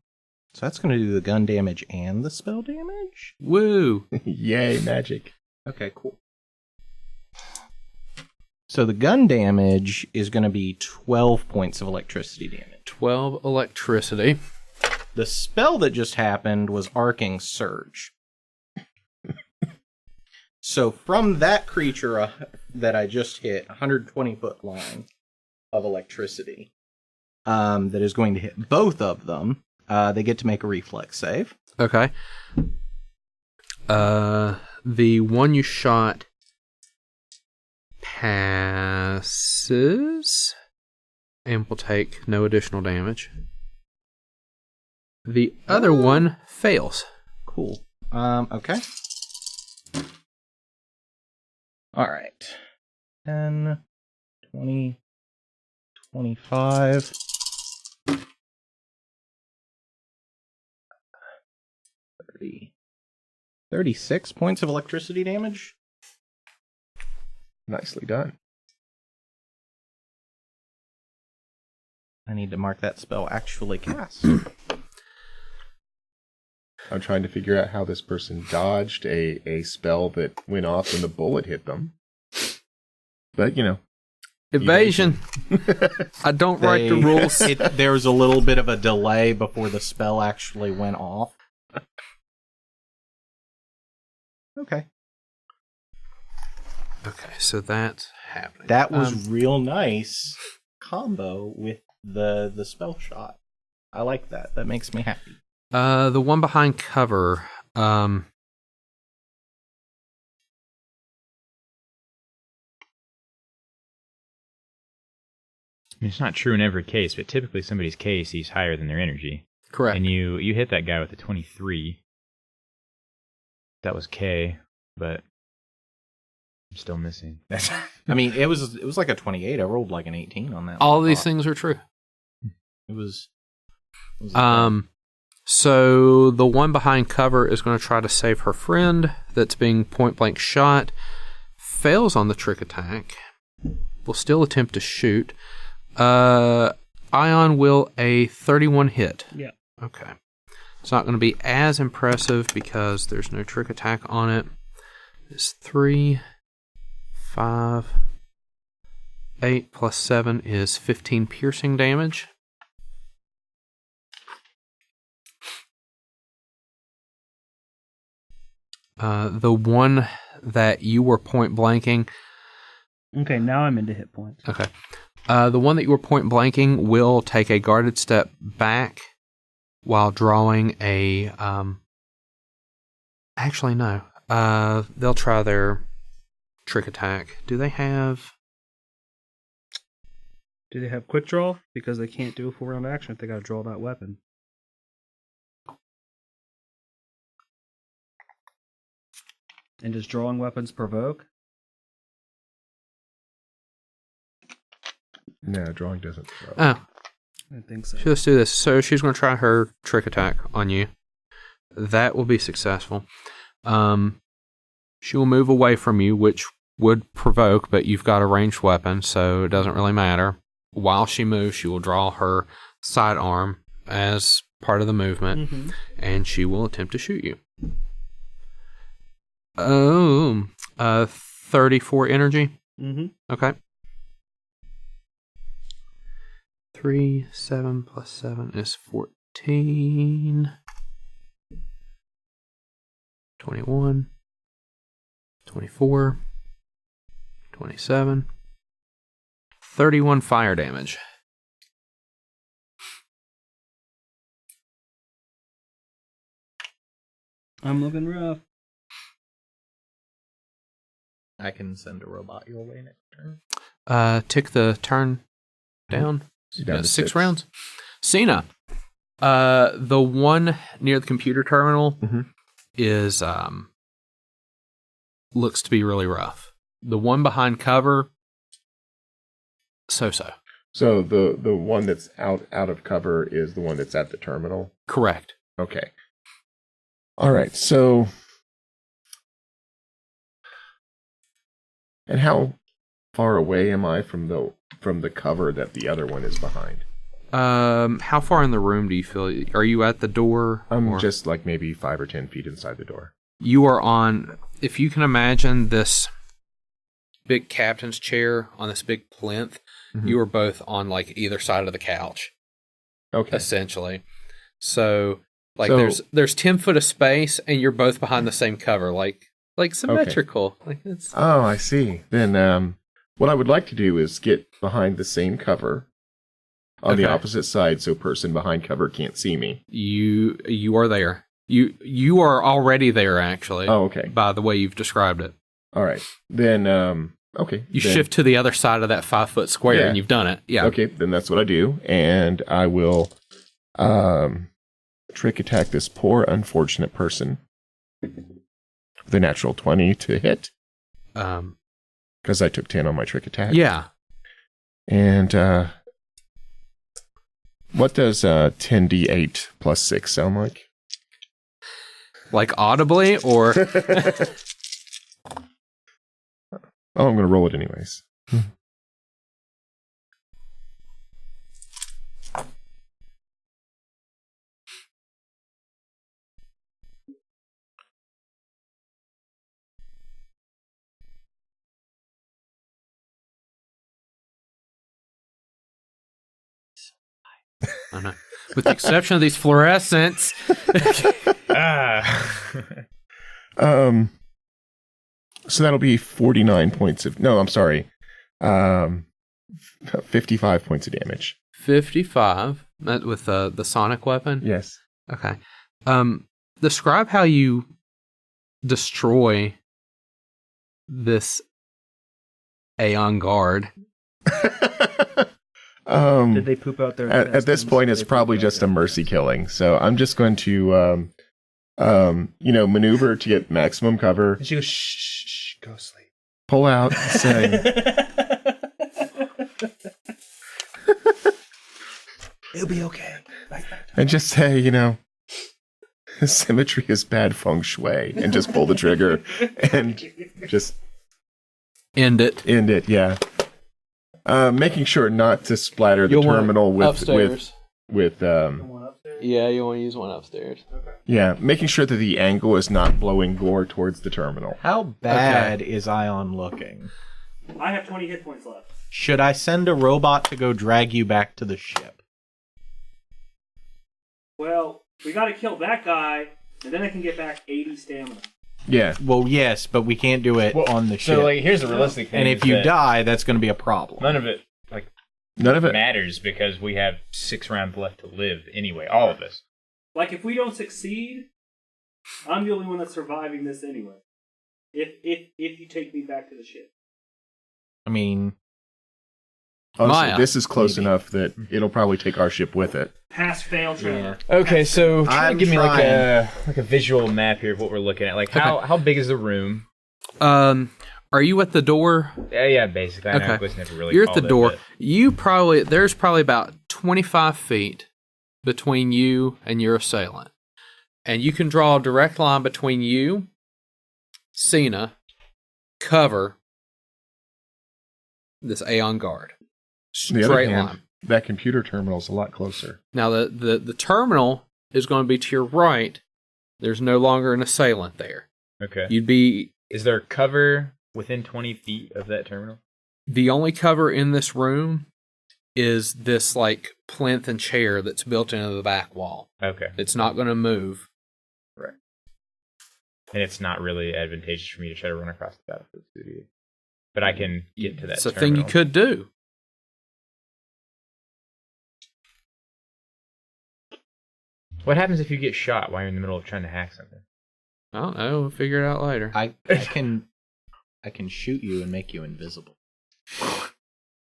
that's going to do the gun damage and the spell damage? Woo! Yay, magic. Okay, cool. So the gun damage is going to be 12 points of electricity damage. 12 electricity. The spell that just happened was Arcing Surge. So from that creature that I just hit, 120-foot line of electricity that is going to hit both of them. They get to make a reflex save. Okay. The one you shot passes and will take no additional damage. The other one fails. Cool. Okay. All right. 10, 20, 25. 30. 36 points of electricity damage. Nicely done. I need to mark that spell actually cast. I'm trying to figure out how this person dodged a spell that went off when the bullet hit them. But, you know. Evasion. I don't write the rules. There was a little bit of a delay before the spell actually went off. Okay. Okay, so that's happening. That was real nice combo with the spell shot. I like that. That makes me happy. The one behind cover. I mean, it's not true in every case, but typically somebody's KAC is higher than their energy. Correct. And you hit that guy with a 23. That was K, but I'm still missing. I mean, it was like a 28. I rolled like an 18 on that. All of these things are true. It was So the one behind cover is going to try to save her friend that's being point blank shot. Fails on the trick attack. Will still attempt to shoot. Aeon, will a 31 hit? Yeah. Okay. It's not going to be as impressive because there's no trick attack on it. It's 3, 5, 8 plus 7 is 15 piercing damage. The one that you were point blanking. Okay, now I'm into hit points. Okay. The one that you were point blanking will take a guarded step back while drawing a. Actually, no. They'll try their trick attack. Do they have? Do they have quick draw? Because they can't do a full round action if they got to draw that weapon. And does drawing weapons provoke? No, drawing doesn't. Oh, I think so. let's do this. So she's going to try her trick attack on you. That will be successful. She will move away from you, which would provoke, but you've got a ranged weapon, so it doesn't really matter. While she moves, she will draw her sidearm as part of the movement, and she will attempt to shoot you. 34 energy. Okay. 3, 7 plus 7 is 14. 21. 24. 27. 31 fire damage. I'm looking rough. I can send a robot your way next turn. Tick the turn down. Down to 6 rounds. Cyna. The one near the computer terminal is looks to be really rough. The one behind cover, so-so. So the one that's out of cover is the one that's at the terminal? Correct. Okay. All right, so... And how far away am I from the cover that the other one is behind? How far in the room do you feel? Are you at the door? I'm just like maybe 5 or 10 feet inside the door. You are on, if you can imagine this big captain's chair on this big plinth, you are both on like either side of the couch. Okay. Essentially. So there's 10 foot of space and you're both behind the same cover, like symmetrical. Okay. Like it's Oh, I see. Then what I would like to do is get behind the same cover on the opposite side so person behind cover can't see me. You are there. You are already there actually. Oh, okay. By the way you've described it. All right. Then okay. You shift to the other side of that 5 foot square and you've done it. Yeah. Okay, then that's what I do. And I will trick attack this poor, unfortunate person. The natural 20 to hit. Because I took 10 on my trick attack. Yeah. And what does 10d8 plus 6 sound like? Like audibly or... Oh, I'm going to roll it anyways. I know. With the exception of these fluorescents. So that'll be 49 points of... No, I'm sorry. 55 points of damage. 55 with the sonic weapon? Yes. Okay. Describe how you destroy this Aeon Guard. Did they poop out their... At this point, it's probably just a mercy killing. So I'm just going to, maneuver to get maximum cover. And she goes, shh, go sleep. Pull out, say... It'll be okay. And just say, symmetry is bad feng shui, and just pull the trigger and just End it. Yeah. Making sure not to splatter the You'll want terminal with upstairs. Yeah, you want to use one upstairs. Yeah, making sure that the angle is not blowing gore towards the terminal. How bad is Aeon looking? I have 20 hit points left. Should I send a robot to go drag you back to the ship? Well, we gotta kill that guy, and then I can get back 80 stamina. Yeah. Well, yes, but we can't do it on the ship. So, like, here's the realistic thing. And if you die, that's going to be a problem. none of it matters because we have 6 rounds left to live anyway, all of us. Like, if we don't succeed, I'm the only one that's surviving this anyway. If you take me back to the ship. I mean, honestly, Maia. this is close enough that it'll probably take our ship with it. Pass, fail, Trevor. Okay, so I'm give me like trying. a visual map here of what we're looking at. Like how big is the room? Are you at the door? Yeah, basically. I know Okay. it was never really You're at the called it, door. but- There's probably about 25 feet between you and your assailant. And you can draw a direct line between you, Cyna, cover, this Aeon Guard. On the other Straight hand, line. that computer terminal is a lot closer. Now, the terminal is going to be to your right. There's no longer an assailant there. Okay. You'd be Is there cover within 20 feet of that terminal? the only cover in this room is this like plinth and chair that's built into the back wall. Okay. It's not going to move. Right. And it's not really advantageous for me to try to run across the battlefield studio. But I can get to that It's a terminal. thing you could do. What happens if you get shot while you're in the middle of trying to hack something? I don't know. We'll figure it out later. I can shoot you and make you invisible.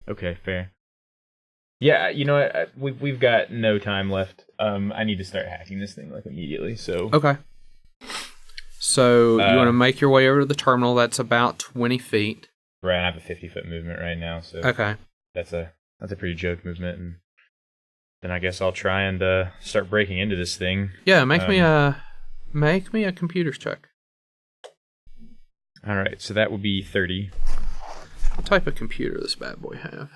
Okay, fair. Yeah, you know what? We've got no time left. I need to start hacking this thing like immediately. So Okay. So you want to make your way over to the terminal. That's about 20 feet. right, I have a 50-foot movement right now. So Okay. that's a pretty joke movement, and then I guess I'll try and start breaking into this thing. Yeah, make me a computer's check. All right, so that would be 30. What type of computer does this bad boy have?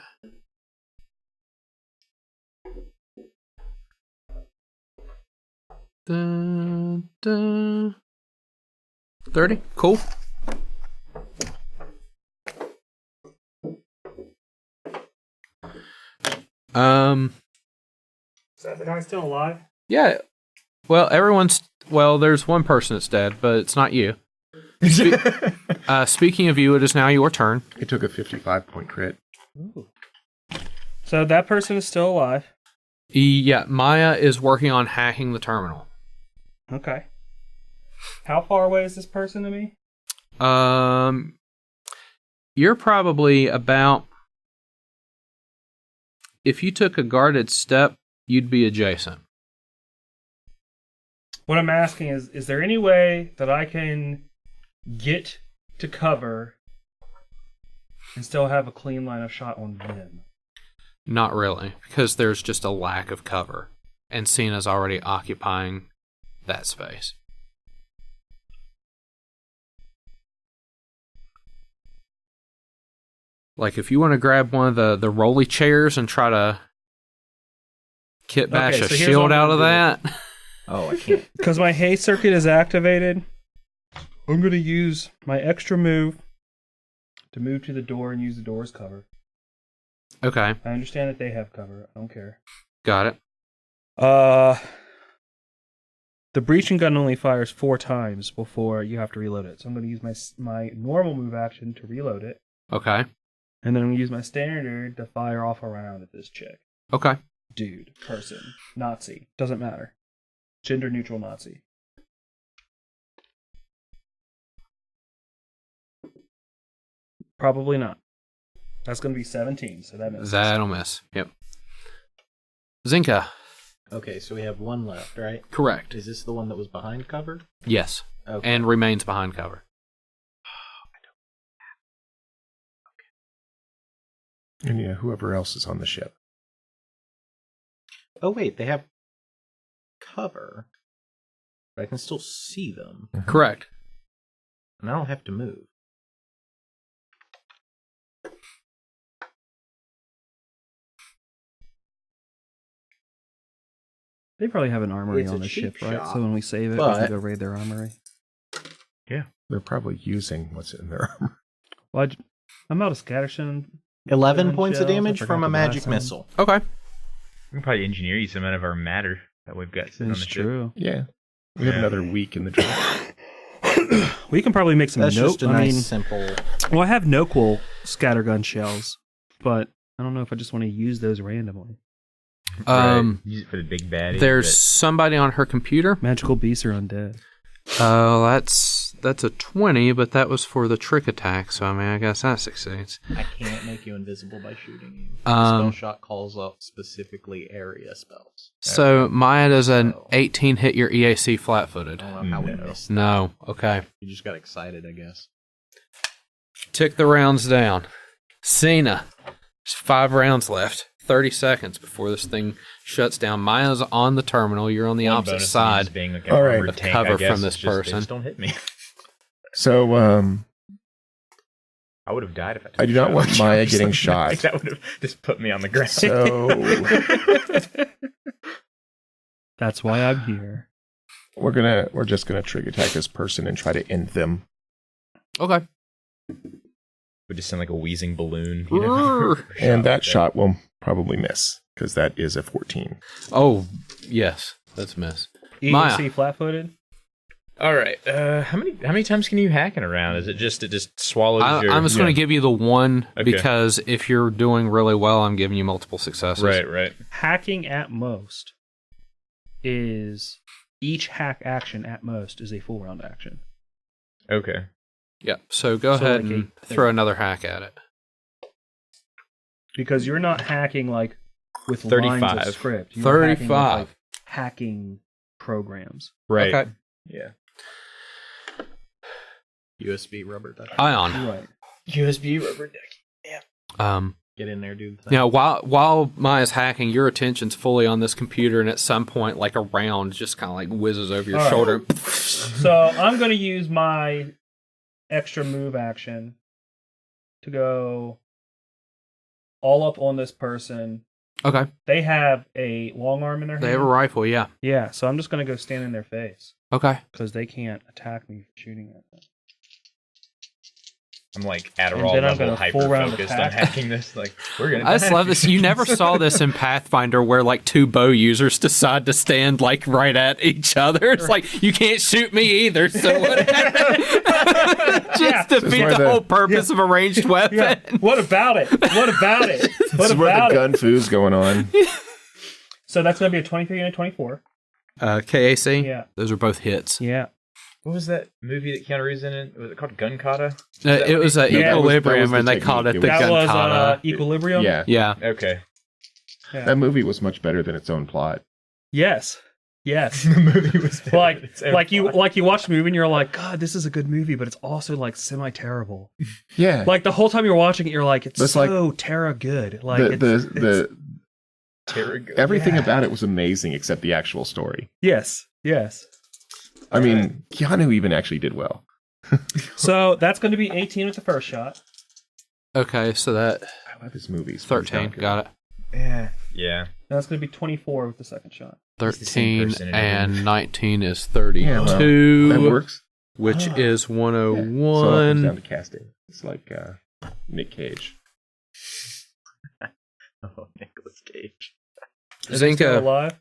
Dun, dun. 30? Cool. Is that the guy still alive? Yeah. Well, there's one person that's dead, but it's not you. Speaking of you, it is now your turn. It took a 55-point crit. So that person is still alive. Yeah, Maia is working on hacking the terminal. Okay. How far away is this person to me? You're probably about... If you took a guarded step, you'd be adjacent. What I'm asking is there any way that I can get to cover and still have a clean line of shot on them? Not really, because there's just a lack of cover. And Cyna's already occupying that space. Like, if you want to grab one of the rolly chairs and try to kit bash Okay, a so here's shield what I'm out of gonna that... Oh, I can't. Because my haste circuit is activated, I'm going to use my extra move to move to the door and use the door's cover. Okay, I understand that they have cover. I don't care. got it. The breaching gun only fires 4 times before you have to reload it. So I'm going to use my normal move action to reload it. Okay, And then I'm going to use my standard to fire off a round at this chick. okay. Dude, person, Nazi, doesn't matter. Gender neutral Nazi. Probably not. That's going to be 17, so that misses. That'll miss. Yep. Zenka, Okay, so we have one left, right? correct. Is this the one that was behind cover? Yes, Okay. and remains behind cover. And yeah, whoever else is on the ship. Oh wait, they have cover. But I can still see them. Correct. And I don't have to move. They probably have an armory It's a on the cheap ship, right? shot, So when we save it, we but- can go raid their armory. They're probably using what's in their armor. Well, I'm out of scattershot. 11 points of shells. I damage forgot from a to buy magic some. missile. Okay. We can probably engineer you some out of our matter that we've got sitting on the That's ship. true. Yeah. We have Yeah. another week in the draft. We can probably make some That's just a I nice, mean, simple... well, I have no-cool scattergun shells, but I don't know if I just want to use those randomly. Use it for the big baddie. There's somebody on her computer. Magical beasts are undead. That's a 20, but that was for the trick attack, so I mean, I guess that succeeds. I can't make you invisible by shooting you. Um, Spell shot calls up specifically area spells. So Maia does an So- 18 hit your EAC I flat-footed. don't know how we No. missed that. No. Okay. You just got excited, I guess. Tick the rounds down. Cyna. There's 5 rounds left. 30 seconds before this thing shuts down. Maya's on the terminal. You're on the One opposite bonus side. is being like All right. armored Of tank, cover I guess. from this It's just, person. They just don't hit me. So, I would have died if I took I do a not shot. want Maia getting shot. That would have just put me on the ground. So, That's why I'm here. we're just gonna trick attack this person and try to end them. Okay. Would just sound like a wheezing balloon. You know? And that shot will probably miss, because that is a 14. Oh, yes. That's a miss. EAC Maia. flat-footed? All right. How many times can you hacking around? Is it just swallows your? I'm just going to give you the one Okay. because if you're doing really well, I'm giving you multiple successes. Right. Hacking at most is... Each hack action at most is a full round action. Okay. Yeah. So go So ahead like and a- throw another hack at it. Because you're not hacking like with 35. lines of script. You're hacking with, 35. like, hacking programs. Right. Okay. Yeah. USB rubber duck. Ion. Right. USB rubber ducky. Get in there, dude. Now, while Maya's hacking, your attention's fully on this computer, and at some point, like a round just kind of like whizzes over your All right. shoulder. So I'm going to use my extra move action to go all up on this person. Okay. They have a long arm in their hand. They have a rifle, yeah. Yeah, so I'm just going to go stand in their face Okay. because they can't attack me for shooting at them. I'm like And Adderall then I'm level gonna hyper full round focused on attack. hacking this. Like we're gonna. I just love this. You never saw this in Pathfinder where like 2 bow users decide to stand like right at each other. It's like, you can't shoot me either, so whatever. Just defeat where the whole purpose of a ranged weapon. Yeah. What about it? What about it? What This is where about the it? gun foo's going on. So that's going to be a 23 and a 24. KAC? Yeah. Those are both hits. Yeah. What was that movie that Keanu Reeves in? Was it called Gun Kata? It was Yeah, Equilibrium, that was and the they called it technique. the That gun was kata. Equilibrium? Yeah. Yeah. Okay. Yeah. That movie was much better than its own plot. Yes. Yes. The movie was like you watch the movie and you're like, God, this is a good movie, but it's also like semi-terrible. Yeah. Like the whole time you're watching it, you're like, it's That's so Terra good. Like the everything Yeah. about it was amazing except the actual story. yes. I mean, Keanu even actually did well. So that's going to be 18 with the first shot. Okay, so that I love his movies. 13. Got it. Yeah. That's going to be 24 with the second shot. He's the same 13 person in and 19 is 32, Yeah, well, that works. which is So it comes 101. down to casting. It's like Nick Cage. Oh, Nicolas Cage. Is he still Zenka, alive?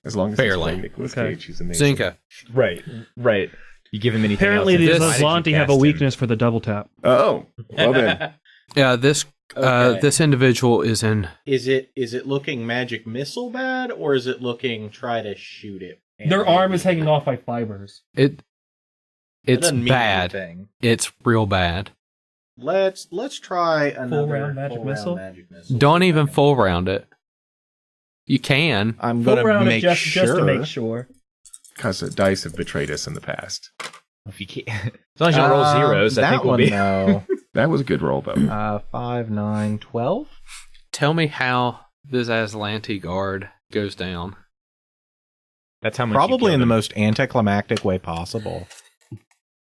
As long as Barely. it's Nicolas Okay. Cage, he's amazing. Zenka. Right. You give him anything Apparently, else, the it's fine if you Aslanti have a cast him. weakness for the double tap. Oh, well then. Yeah, this Okay. this individual is in. Is it looking magic missile bad, or is it looking try to shoot it? Their arm is hanging off by fibers. It's doesn't mean bad. anything. It's real bad. Let's try another round magic full missile? round magic missile. Don't even full round it. You can. I'm Full gonna round make just sure. to make sure. Because the dice have betrayed us in the past. If you can't, as long as you don't roll zeros, I that think we'll one, be. No. That was a good roll, though. 5, 9, 12. Tell me how this Aslanti guard goes down. That's how much. Probably in the him. most anticlimactic way possible.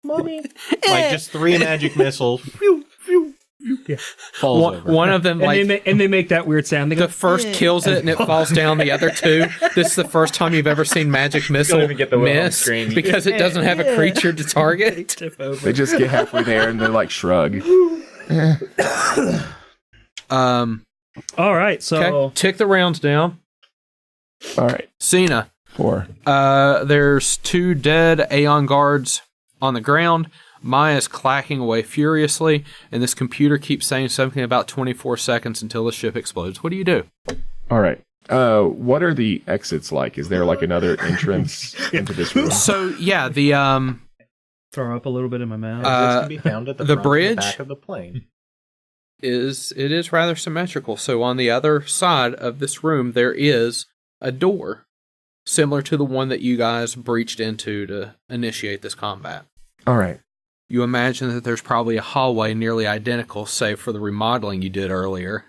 Mommy. Like just 3 magic missiles. Phew, phew, phew, falls over. One of them, like, And they make that weird sound. They go, the first kills it and it falls down. The other 2. This is the first time you've ever seen magic missile even get the one on miss screen. because it doesn't have a creature to target. tip over. They just get halfway there and they're like, shrug. All right, so Okay, tick the rounds down. All right. Cyna. 4. There's 2 dead Aeon Guards on the ground. Maia's clacking away furiously, and this computer keeps saying something about 24 seconds until the ship explodes. What do you do? All right. What are the exits like? Is there like another entrance into this room? So, yeah, the throw up a little bit in my mouth. Exits can be found at the the front and bridge back of the plane. is rather symmetrical. So on the other side of this room, there is a door similar to the one that you guys breached into to initiate this combat. All right. You imagine that there's probably a hallway nearly identical, save for the remodeling you did earlier,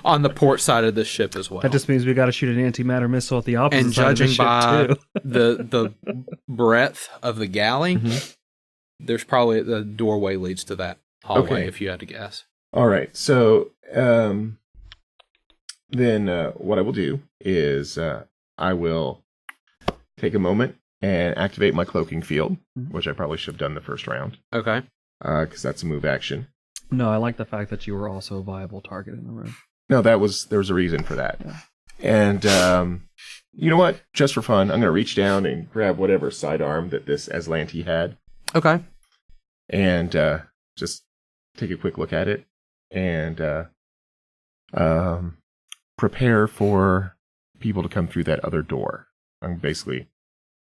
on the port side of this ship as well. That just means we got to shoot an antimatter missile at the opposite And side of the judging ship, by too. the breadth of the galley, Mhm. there's probably the doorway leads to that hallway, Okay. if you had to guess. All right. So then what I will do is I will take a moment and activate my cloaking field, which I probably should have done the first round, Okay. because that's a move action. No, I like the fact that you were also a viable target in the room. No, there was a reason for that. Yeah. And you know what? Just for fun, I'm going to reach down and grab whatever sidearm that this Aslanti had, Okay. and just take a quick look at it, and prepare for people to come through that other door. I'm basically,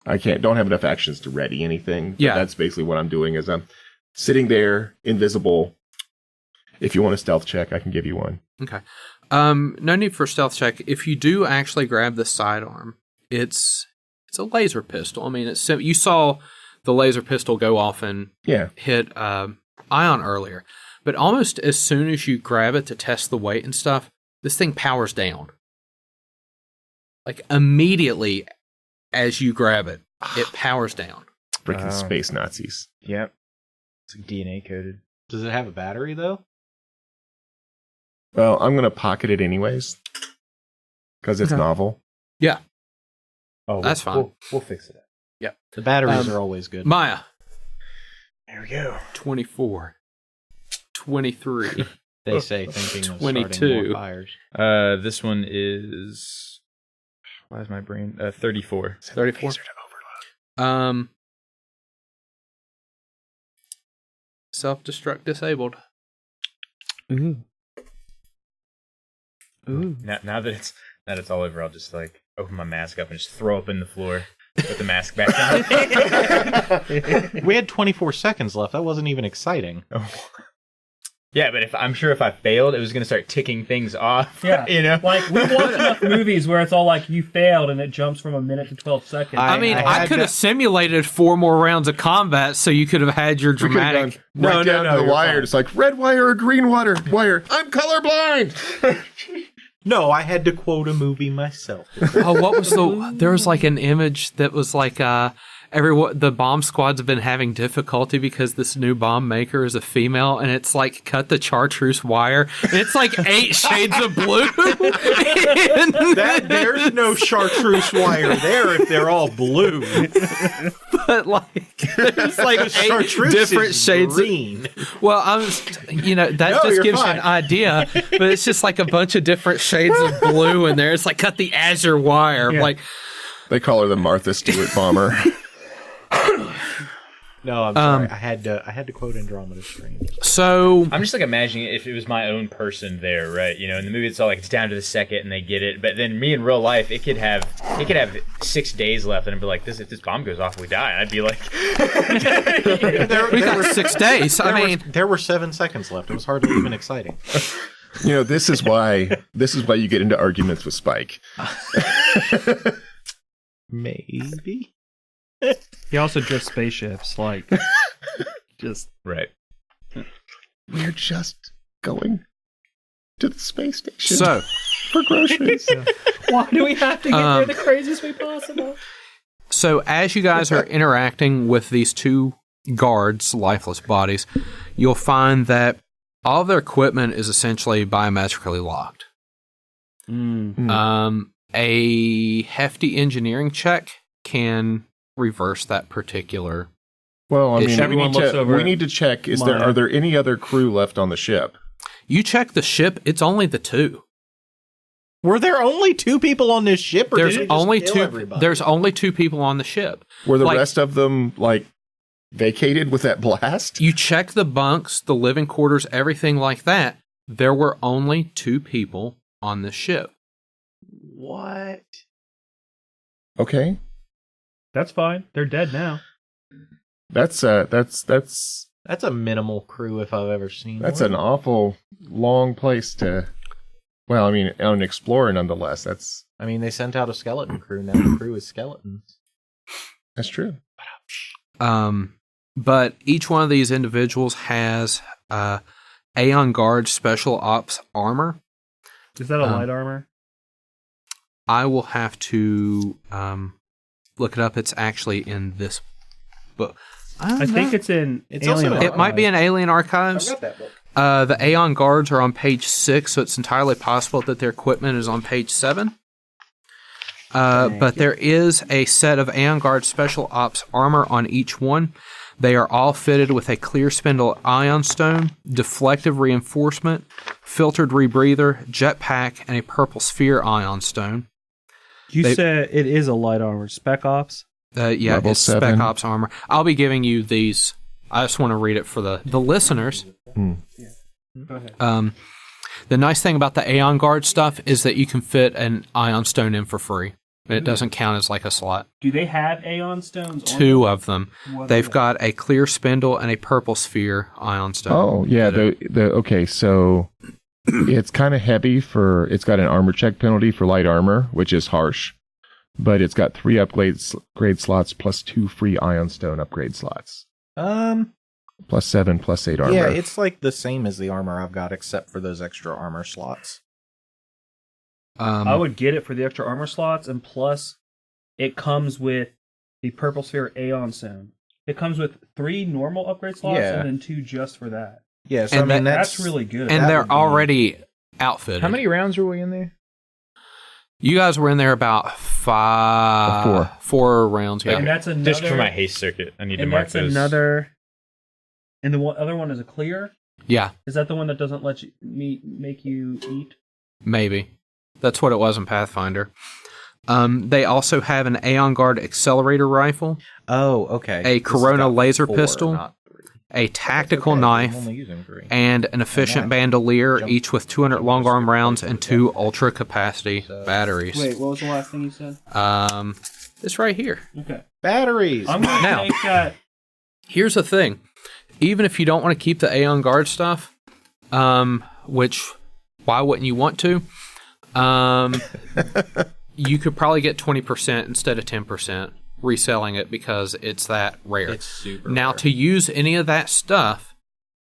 don't have enough actions to ready anything. But Yeah. that's basically what I'm doing. Is I'm sitting there, invisible. If you want a stealth check, I can give you one. Okay. No need for a stealth check. If you do actually grab the sidearm, it's a laser pistol. I mean, you saw the laser pistol go off and Yeah. hit Ion earlier. But almost as soon as you grab it to test the weight and stuff, this thing powers down. Like immediately as you grab it, it powers down. Freaking space Nazis. Yep. It's like DNA coded. Does it have a battery though? Well, I'm going to pocket it anyways, because it's Okay. novel. Yeah. Oh, That's fine. We'll fix it. The batteries are always good. Maya, There we go. 24. 23. They say thinking of 22. starting more fires. This one is. Why is my brain? 34. 34. Self-destruct disabled. Ooh. Ooh. Now that it's all over, I'll just like open my mask up and just throw up in the floor. Put the mask back on. We had 24 seconds left. That wasn't even exciting. Oh. Yeah, but I'm sure if I failed, it was going to start ticking things off. Yeah. You know? Like, we watch enough movies where it's all like, you failed, and it jumps from a minute to 12 seconds. I mean, I had could have simulated 4 more rounds of combat, so you could have had your We could have dramatic. gone right down to the you're wire. fine. It's like red wire or green wire. I'm colorblind. No, I had to quote a movie myself. Oh, what was there was like an image that was like the bomb squads have been having difficulty because this new bomb maker is a female, and it's like cut the chartreuse wire, and it's like 8 shades of blue. There's no chartreuse wire there if they're all blue. But like there's like 8 Chartreuse different is shades. green. Well, that No, just you're gives fine. you an idea, but it's just like a bunch of different shades of blue in there. It's like cut the azure wire, Yeah. like. They call her the Martha Stewart bomber. No, I'm sorry. I had to quote Andromeda Strain. So I'm just like imagining if it was my own person there, right? You know, in the movie it's all like it's down to the second and they get it, but then me in real life it could have 6 days left and I'd be like, if this bomb goes off, we die. And I'd be like, we got 6 days. There were 7 seconds left. It was hardly even exciting. You know, this is why you get into arguments with Spike. Maybe. He also drifts spaceships, like, just... right. We're just going to the space station. So for groceries. Why do we have to get there the craziest way possible? So as you guys are interacting with these two guards, lifeless bodies, you'll find that all of their equipment is essentially biometrically locked. A hefty engineering check can reverse that particular. Well, I mean, Everyone looks over we need to check. Are there any other crew left on the ship? You check the ship; it's only the two. Were there only 2 people on this ship, or There's did it just only kill two. everybody? There's only 2 people on the ship. Were the Like- rest of them vacated with that blast? You check the bunks, the living quarters, everything like that. There were only 2 people on the ship. What? Okay, That's fine. They're dead now. that's That's a minimal crew if I've ever seen one. an awful long place to. Well, I mean, an explorer nonetheless. I mean, they sent out a skeleton crew. Now the crew is skeletons. That's true. But each one of these individuals has Aeon Guard special ops armor. Is that a light armor? I will have to look it up. It's actually in this book. I think it's in It's Alien also- It might be in Alien Archives. I've got that book. The Aeon Guards are on page 6, so it's entirely possible that their equipment is on page 7. But there is a set of Aeon Guard special ops armor on each one. They are all fitted with a clear spindle ion stone, deflective reinforcement, filtered rebreather, jetpack, and a purple sphere ion stone. You said it is a light armor. Spec Ops? Yeah, Level it's Spec 7. Ops armor. I'll be giving you these. I just want to read it for the listeners. Go ahead. The nice thing about the Aeon Guard stuff is that you can fit an ion stone in for free. It doesn't count as like a slot. Do they have Aeon stones? 2 of them. What They've are got a clear spindle and a purple sphere ion stone. Oh yeah, okay. So it's kind of heavy it's got an armor check penalty for light armor, which is harsh, but it's got 3 upgrade slots plus 2 free ion stone upgrade slots. Plus 7, plus 8 armor. Yeah, it's like the same as the armor I've got, except for those extra armor slots. I would get it for the extra armor slots, and plus, it comes with the purple sphere Aeon stone. It comes with 3 normal upgrade slots, Yeah. and then 2 just for that. Yeah, so And I mean That's really good. and that they're would be- already outfitted. How many rounds were we in there? You guys were in there about 4 rounds. Yeah. And that's another. Just for my haste circuit, I need to and mark that's those. another. And the other one is a clear. Yeah, Is that the one that doesn't let you make you eat? maybe. That's what it was in Pathfinder. They also have an Aeon Guard accelerator rifle, Oh, okay. A This has Corona got laser 4, pistol, not 3. a tactical Okay, knife, I'm only using 3. and an efficient bandolier, each with 200 long arm rounds and 2 ultra capacity batteries. Wait, what was the last thing you said? It's right here. Okay. Batteries! I'm gonna Now. take that. Here's the thing. Even if you don't want to keep the Aeon Guard stuff, which, why wouldn't you want to? You could probably get 20% instead of 10% reselling it because it's that rare. It's super Now, rare. to use any of that stuff,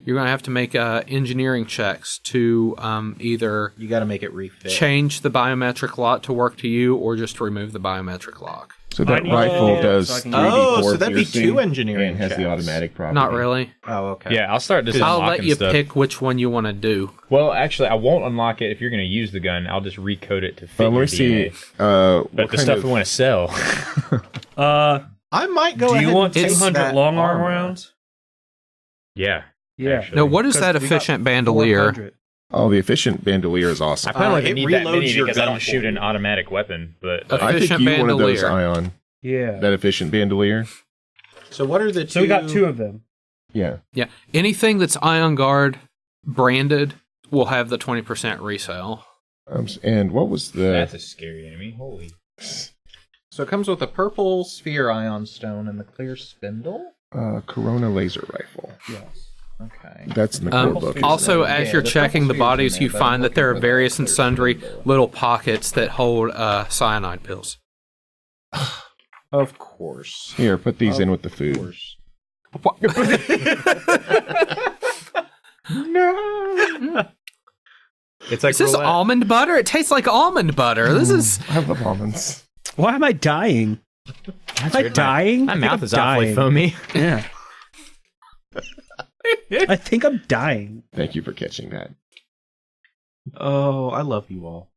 you're going to have to make engineering checks to either You gotta make it refit. change the biometric lock to work to you or just remove the biometric lock. So that I need rifle to- does so I can- 3d4 Oh, so that'd be piercing 2 engineering and has the checks. automatic property. Not really. Oh, okay. Yeah, I'll start just I'll unlocking let you stuff. pick which one you want to do. Well, actually, I won't unlock it if you're going to use the gun. I'll just recode it to fit Well, let your me see. DNA. What But the kind stuff of- we want to sell. I might go Do ahead you want and take 200 that long arm armor. rounds? Yeah. Yeah. actually. Now, what is that 'Cause we got efficient bandolier? 400. Oh, the efficient bandolier is awesome. I probably it don't need that reloads many your because I gun don't shoot for an you. automatic weapon. But Okay. I think efficient you one of those bandolier. Ion. Yeah. That efficient bandolier. So what are the 2? So we got 2 of them. Yeah. Yeah. Anything that's Aeon Guard branded will have the 20% resale. And what was the? that's a scary enemy. Holy. So it comes with a purple sphere ion stone and the clear spindle? Corona laser rifle. Yes. Okay. That's in the core book. Also, Yeah, as you're the checking the purple sphere's bodies, in you there, but I'm find that there are looking for the various and clear sundry spindle. little pockets that hold cyanide pills. Of course. Here, put these in with the Of food. course. It's like Is this roulette. almond butter? It tastes like almond butter. This is. I love almonds. Why am I dying? Am I dying? My I think mouth I'm is awfully dying. foamy. Yeah. I think I'm dying. Thank you for catching that. Oh, I love you all.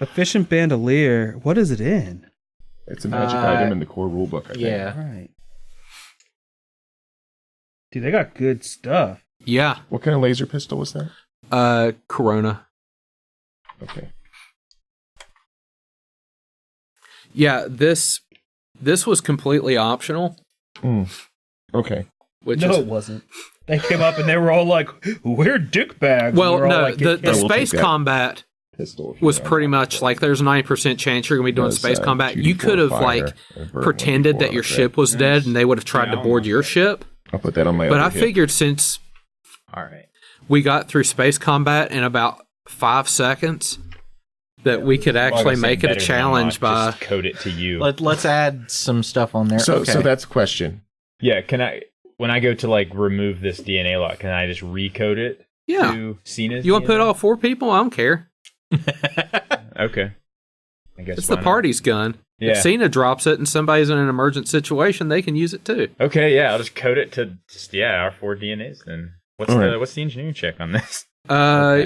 Efficient bandolier. What is it in? It's a magic item in the core rulebook, I think. Yeah. All right. Dude, they got good stuff. Yeah. What kind of laser pistol was that? Corona. Okay. Yeah, this was completely optional. Okay. Which No, is it wasn't. They came up and they were all like, "We're dick bags." well, And we're all no, like, the "Get killed." space take that. combat Pistol. was pretty much like there's a 90% chance you're gonna be doing Does, space combat. You 2d4 could have fire like and burn pretended 1d4 that your with ship it. was dead, and they would have tried to board your ship. I'll put that on my But I other hip. figured since All right. we got through space combat in about 5 seconds, that we could actually make it a challenge by. Just code it to you. Let's add some stuff on there. So okay. that's a question. Yeah, can I? When I go to like remove this DNA lock, can I just recode it Yeah. to Cyna's You want to put DNA? all 4 people? I don't care. Okay. I guess It's why the not? party's gun. Yeah. If Cyna drops it and somebody's in an emergent situation, they can use it too. Okay, yeah, I'll just code it to our 4 DNAs then. What's All the right. what's the engineering check on this?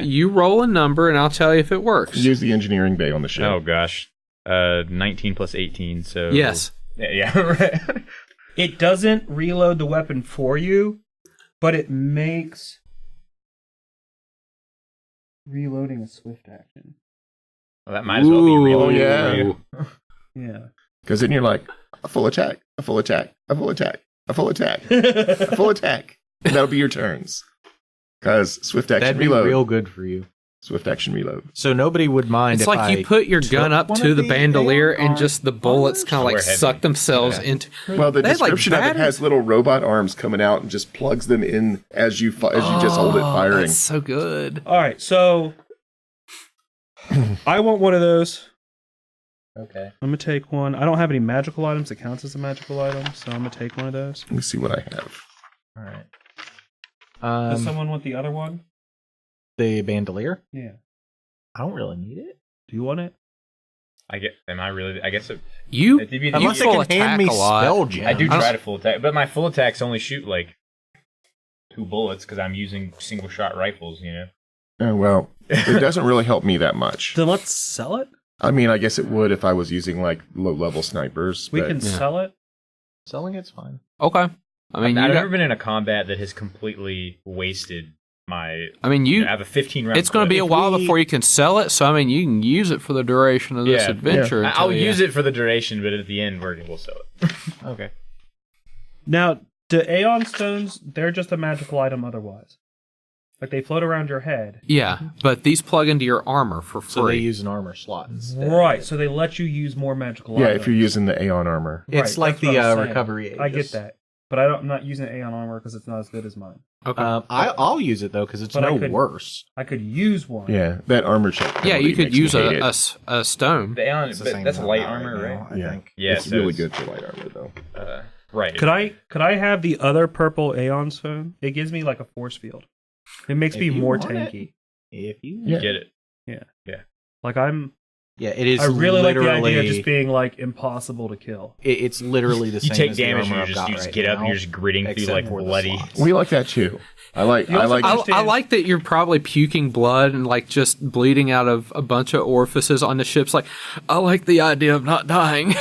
You roll a number and I'll tell you if it works. Use the engineering bay on the ship. Oh gosh. 19 plus 18, so Yes. Yeah, right. It doesn't reload the weapon for you, but it makes reloading a swift action. Well, that might as well be Ooh, real. yeah. Yeah. Because then you're like, a full attack, a full attack, a full attack, a full attack, a full attack. And that'll be your turns. Because swift action That'd be reload. real good for you. Swift action reload. So nobody would mind It's if like I you put your gun took up one to of the the bandolier Aeon and just the bullets Guard kind of like We're heavy. suck themselves Yeah. into. Well, the They had, like, description of it batteries. has little robot arms coming out and just plugs them in as you just hold it firing. That's so good. All right, so I want one of those. Okay. I'm gonna take one. I don't have any magical items that counts as a magical item, so I'm gonna take one of those. Let me see what I have. All right. Does someone want the other one? The bandolier? Yeah. I don't really need it. Do you want it? I guess it, You It'd be- you Unless full they can hand attack me a lot. spell gems. I do I don't- try to full attack, but my full attacks only shoot like 2 bullets because I'm using single shot rifles, you know. Well, it doesn't really help me that much. Then let's sell it. I mean, I guess it would if I was using like low level snipers. We but can sell it. Selling it's fine. Okay. I mean, I've you never been in a combat that has completely wasted my. I I have a 15 round. It's going to be a while before you can sell it. So I mean, you can use it for the duration of this Yeah. adventure. I'll use it for the duration, but at the end, we'll sell it. Okay. Now, do Aeon stones? They're just a magical item otherwise. Like they float around your head. Yeah, but these plug into your armor for free. So they use an armor slot instead. Right, so they let you use more magical yeah, items. if you're using the Aeon armor. It's Right, like that's what the I'm saying. recovery Aegis. I get that. But I'm not using Aeon armor because it's not as good as mine. Okay. I'll use it though because it's But I no could- worse. I could use one. Yeah, that armor check. yeah, penalty you could makes me use hate it. a stone. The Aeon, It's the but same that's amount light right armor, now, right? I Yeah. think. Yeah, it's so really it's- good for light armor though. Right. Could I have the other purple Aeon stone? It gives me like a force field. It makes If me you more want it. tanky. If you Yeah. Get it? Like yeah, it is. I really like the literally, idea of just being like impossible to kill. It's literally the You same. take as the damage and armor you I've got just right get up and now, you're just gritting through except like for the bloody. slots. We like that too. I like. You I also like. understand- I like that you're probably puking blood and like just bleeding out of a bunch of orifices on the ships. Like, I like the idea of not dying.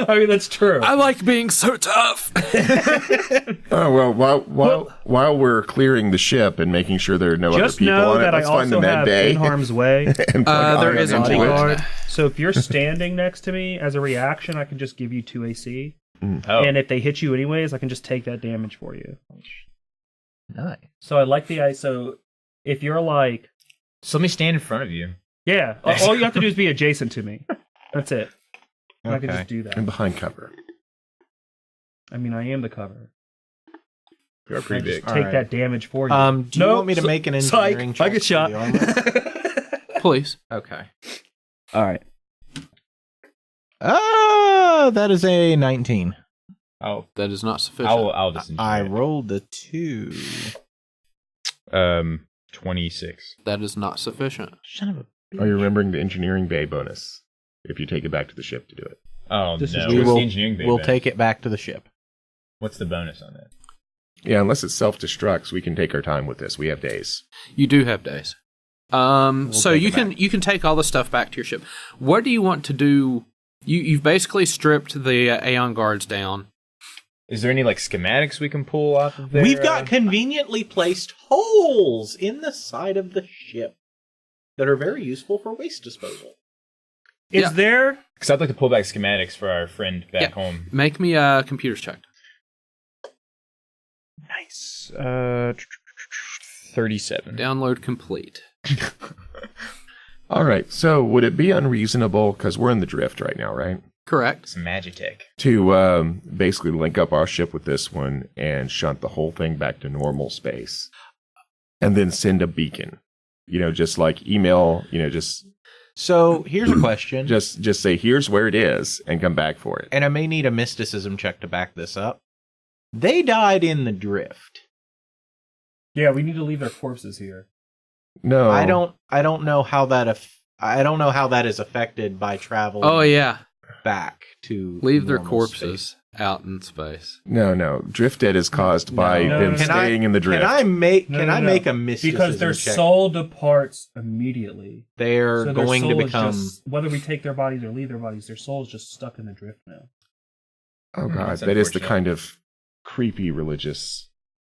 I mean, that's true. I like being so tough. Oh well, while we're clearing the ship and making sure there are no other Just people know on it, that I let's find the also med have bay in harm's way and plug there Ion is a into it. bodyguard. So if you're standing next to me as a reaction, I can just give you 2 AC. Oh, And if they hit you anyways, I can just take that damage for you. Nice. So I like the so if you're like, so let me stand in front of you. yeah, all you have to do is be adjacent to me. That's it. And I can Okay. just do And that. behind cover. I mean, I am the cover. You're I pretty just big. take Alright. that damage for you. Do you want me to make an engineering check? I get for shot. the armor? Please. Okay. All right. Oh, that is a 19. Oh, That is not sufficient. I'll just enjoy I it. rolled a 2. 26. That is not sufficient. Son of a. Are you remembering the engineering bay bonus? If you take it back to the ship to do it. Oh, This is no. true. What's the engineering bay We'll then? take it back to the ship. What's the bonus on that? Yeah, unless it self-destructs, we can take our time with this. We have days. You do have days. So take you it can back. you can take all the stuff back to your ship. What do you want to do? You've basically stripped the Aeon Guards down. Is there any like schematics we can pull off of there? We've got conveniently placed holes in the side of the ship that are very useful for waste disposal. Is Yeah. there? Because I'd like to pull back schematics for our friend back Yeah. home. Make me a computers check. Nice. 37. Download complete. All right, so would it be unreasonable, because we're in the drift right now, right? Correct. Some Magitech. To basically link up our ship with this one and shunt the whole thing back to normal space. And then send a beacon. Just like email, So here's a question, just say, here's where it is, and come back for it. and I may need a mysticism check to back this up. They died in the drift. Yeah, we need to leave their corpses here. No. I don't know how that I don't know how that is affected by travel. Oh yeah. Back to Leave their normal corpses space. out in space. No. Drift dead is caused by No, them no. staying in the drift. Can I make No, can no, I no. make a mysticism Because their check? soul departs immediately. They're So their going to soul is become just, whether we take their bodies or leave their bodies, their soul is just stuck in the drift now. Oh god, That's that is the unfortunate. kind of creepy religious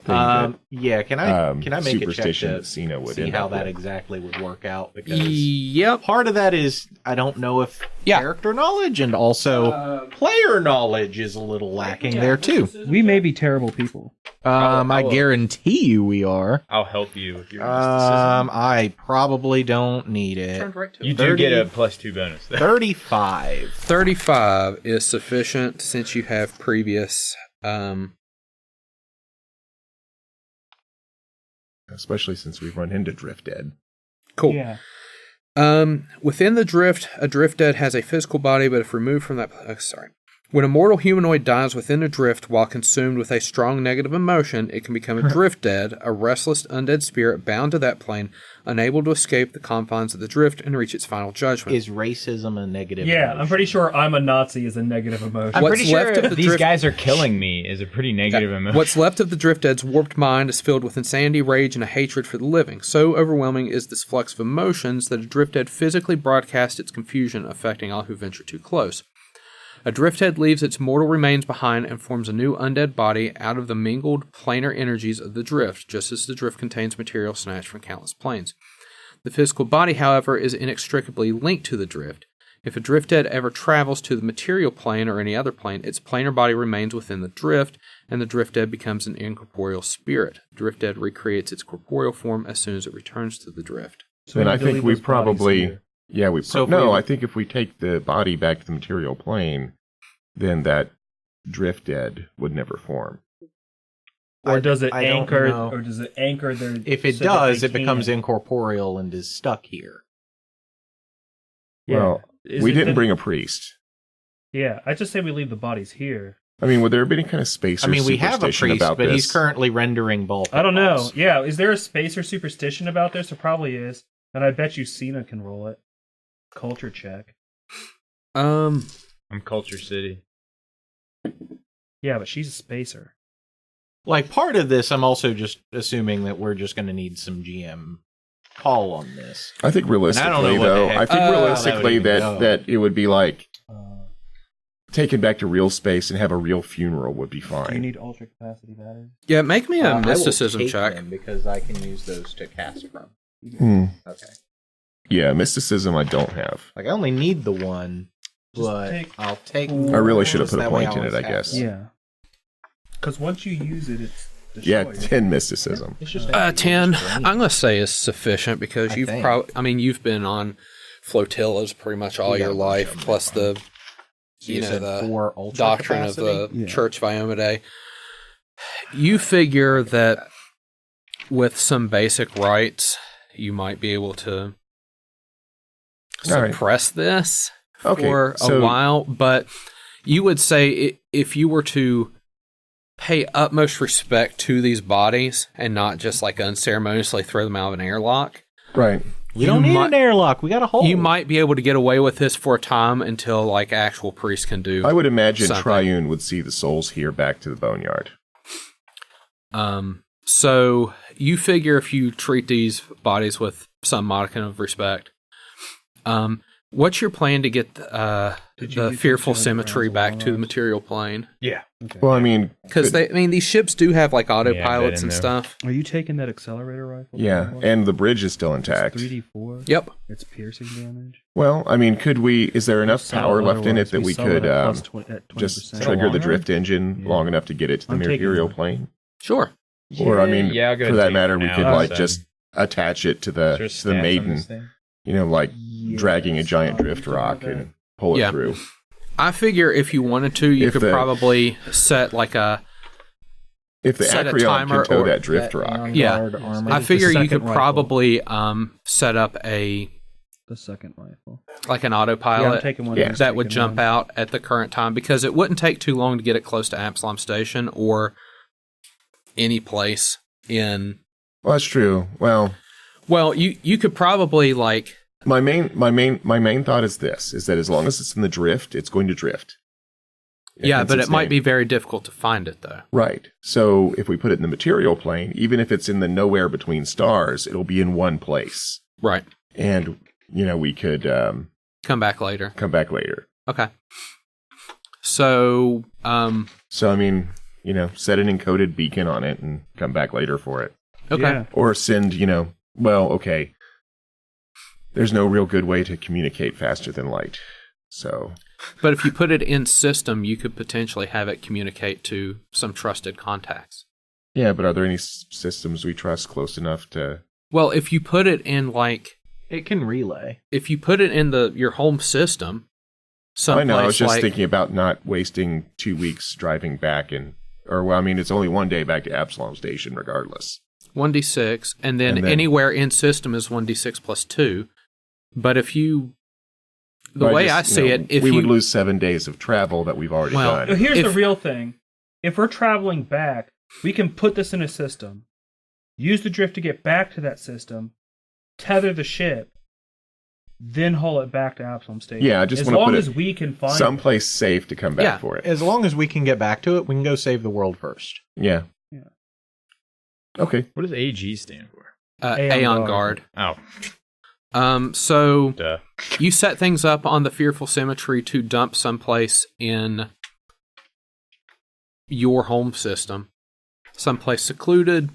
thing yeah, can I make a check superstition to that Cyna would see end how up that with. exactly would work out? Because Yep. part of that is I don't know if Yeah. character knowledge and also player knowledge is a little lacking there too. We may be terrible people. I guarantee you we are. I'll help you with your mysticism. I probably don't need it. Turned right to You it. do 30. get a +2 bonus. 35. 35 is sufficient since you have previous. Especially since we've run into drift dead. Cool. Yeah. Within the drift, a drift dead has a physical body, but if removed from that, when a mortal humanoid dies within a drift while consumed with a strong negative emotion, it can become a drift dead, a restless undead spirit bound to that plane, unable to escape the confines of the drift and reach its final judgment. Is racism a negative? Yeah, emotion? I'm pretty sure I'm a Nazi is a negative emotion. I'm What's pretty sure left of the these drift- guys are killing me is a pretty negative emotion. What's left of the drift dead's warped mind is filled with insanity, rage, and a hatred for the living. So overwhelming is this flux of emotions that a drift dead physically broadcasts its confusion, affecting all who venture too close. A drifthead leaves its mortal remains behind and forms a new undead body out of the mingled planar energies of the drift, just as the drift contains material snatched from countless planes. The physical body, however, is inextricably linked to the drift. If a drifthead ever travels to the material plane or any other plane, its planar body remains within the drift, and the drifthead becomes an incorporeal spirit. Drifthead recreates its corporeal form as soon as it returns to the drift. So And we I need to think leave we those bodies probably... here. Yeah, I think if we take the body back to the material plane, then that drift dead would never form. Or does it I don't anchor? know. Or does it anchor their? If it so that does, they it becomes can't? incorporeal and is stuck here. Yeah. Well, Is we it didn't then- bring a priest. Yeah, I just say we leave the bodies here. I mean, would there be any kind of space I or mean, we have a superstition priest, about but this? he's currently rendering bulk. I don't know. calls. Yeah, is there a space or superstition about this? There probably is, and I bet you Cyna can roll it. Culture check. I'm Culture City. Yeah, but she's a spacer. Like, part of this, I'm also just assuming that we're just going to need some GM call on this. I think realistically, And I don't know what though, the heck- I think how that realistically would even go. that it would be like Uh, taken back to real space and have a real funeral would be do you fine. need ultra capacity batteries? Yeah, make me a I will mysticism take check. them because I can use those to cast from. Hmm. Okay. Yeah, mysticism I don't have. Like, I only need the one, Just but take I'll take. I really should have put a That way point in always it, I have guess. one. Yeah. Because once you use it, it's Yeah, destroyed. 10 mysticism. It's just 10, I'm going to say is sufficient because I you've think. probably, you've been on flotillas pretty much all We got your a bunch of life, them, plus no the, So you know, said the 4 ultra doctrine capacity? of the Yeah. Church of Iomedae. You figure that with some basic rites, you might be able to All right. suppress this Okay, for a so- while, but you would say if you were to pay utmost respect to these bodies and not just like unceremoniously throw them out of an airlock. Right. We don't need an airlock. We got a hole. You might be able to get away with this for a time until like actual priests can do. I would imagine something. Triune would see the souls here back to the boneyard. So you figure if you treat these bodies with some modicum of respect, what's your plan to get the fearful symmetry back to the material plane? Yeah. Okay. Well, I mean, Because these ships do have like bet autopilots in and there. stuff. Are you taking that accelerator rifle? yeah, and the bridge is still intact. It's 3d4. Yep. It's piercing damage. Well, I mean, could we? Is there enough power left in it that we could just trigger the drift engine long enough to get it to the I'm taking material it. plane? Sure. Or I mean, Yeah, I'll go for that take matter, it we now, could like then. just attach it to Is there the stats on maiden. this thing? You know, like dragging a giant drift rock and pull it Yeah. through. I figure if you wanted to, you If could the- probably set like a. If the Set a Acreon timer can tow or- that drift rock. Yeah. I It's figure the you could second rifle. probably set up The second rifle. like an Yeah, I'm autopilot taking one. Yeah. He's that would taking jump one. out at the current time because it wouldn't take too long to get it close to Absalom Station or any place in. Well, that's true. Well, you could probably like. my main thought is this: is that as long as it's in the drift, it's going to drift. Yeah, Hence but its it might name. be very difficult to find it though. Right. So if we put it in the material plane, even if it's in the nowhere between stars, it'll be in one place. Right. And, we could Come back later. come back later. Okay. So, So, I mean, set an encoded beacon on it and come back later for it. okay. Yeah. Or send, okay. There's no real good way to communicate faster than light. So, But if you put it in system, you could potentially have it communicate to some trusted contacts. yeah, but are there any systems we trust close enough to... Well, if you put it in like, It can relay. if you put it in your home system, I someplace know, I was just like, thinking about not wasting 2 weeks driving back it's only 1 day back to Absalom Station regardless. 1d6, and then And then- anywhere in system is 1d6 plus 2. But if you, the But way just, I see it, if we you would lose 7 days of travel that we've already Well, Now, done. here's the If- real thing. If we're traveling back, we can put this in a system, use the drift to get back to that system, tether the ship, then haul it back to Absalom Station. Yeah, I just as wanna long put as it we can find Someplace safe to come back Yeah. for it. As long as we can get back to it, we can go save the world first. Yeah. Yeah. Okay. What does AG stand for? Aeon Guard. Oh, So duh. you set things up on the Fearful Symmetry to dump someplace in your home system, someplace secluded.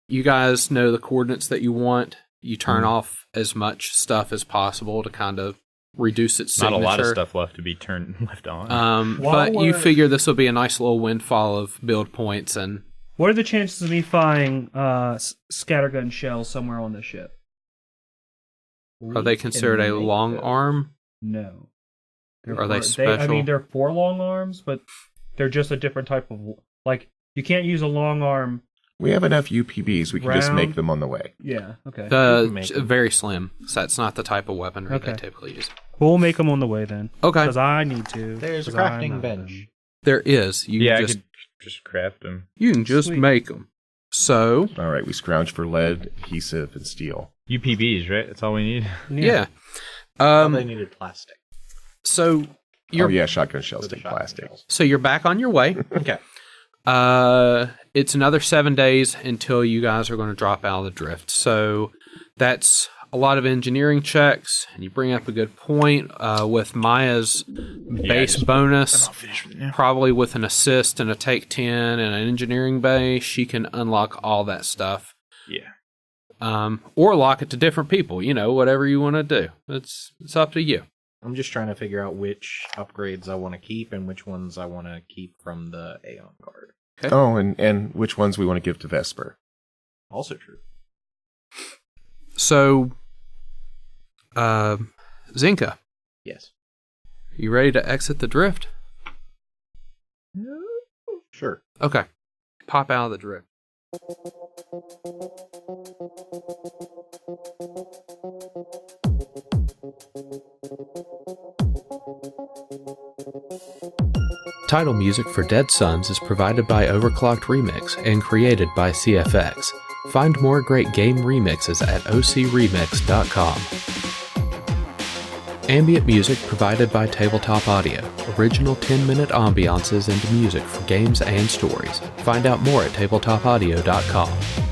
You guys know the coordinates that you want. You turn off as much stuff as possible to kind of reduce its Not signature. a lot of stuff left to be left on. While But you we're- figure this will be a nice little windfall of build points, and What are the chances of me finding scattergun shells somewhere on the ship? are they considered a long arm? No. Are they I special? mean, they're 4 long arms, but they're just a different type of... Like, you can't use a long arm... We have enough UPBs. We can just Round. make them on the way. Yeah, okay. make The them. very slim. So that's not the type of weaponry they Okay. typically use. We'll make them on the way then. Okay, Because I need to. There's a 'cause I'm crafting not bench. them. there is. You Yeah, can I just could just craft them. you can just Sweet. make them. So All right, we scrounge for lead, adhesive, and steel. UPBs, right? That's all we need. yeah. They needed plastic. So you're Oh, yeah, shotgun shells For the take shotgun plastic. shells. so you're back on your way. Okay. It's another 7 days until you guys are going to drop out of the drift. So that's a lot of engineering checks, and you bring up a good point with Maia's base bonus. Probably with an assist and a take 10 and an engineering bay, she can unlock all that stuff. Yeah. Or lock it to different people. Whatever you want to do. It's up to you. I'm just trying to figure out which upgrades I want to keep and which ones I want to keep from the Aeon Guard. Okay. Oh, and which ones we want to give to Vesper. Also true. So, Zenka, Yes. you ready to exit the drift? Sure. Okay. Pop out of the drift. Title music for Dead Suns is provided by Overclocked Remix and created by CFX. Find more great game remixes at ocremix.com. Ambient music provided by Tabletop Audio. Original 10-minute ambiances and music for games and stories. Find out more at tabletopaudio.com.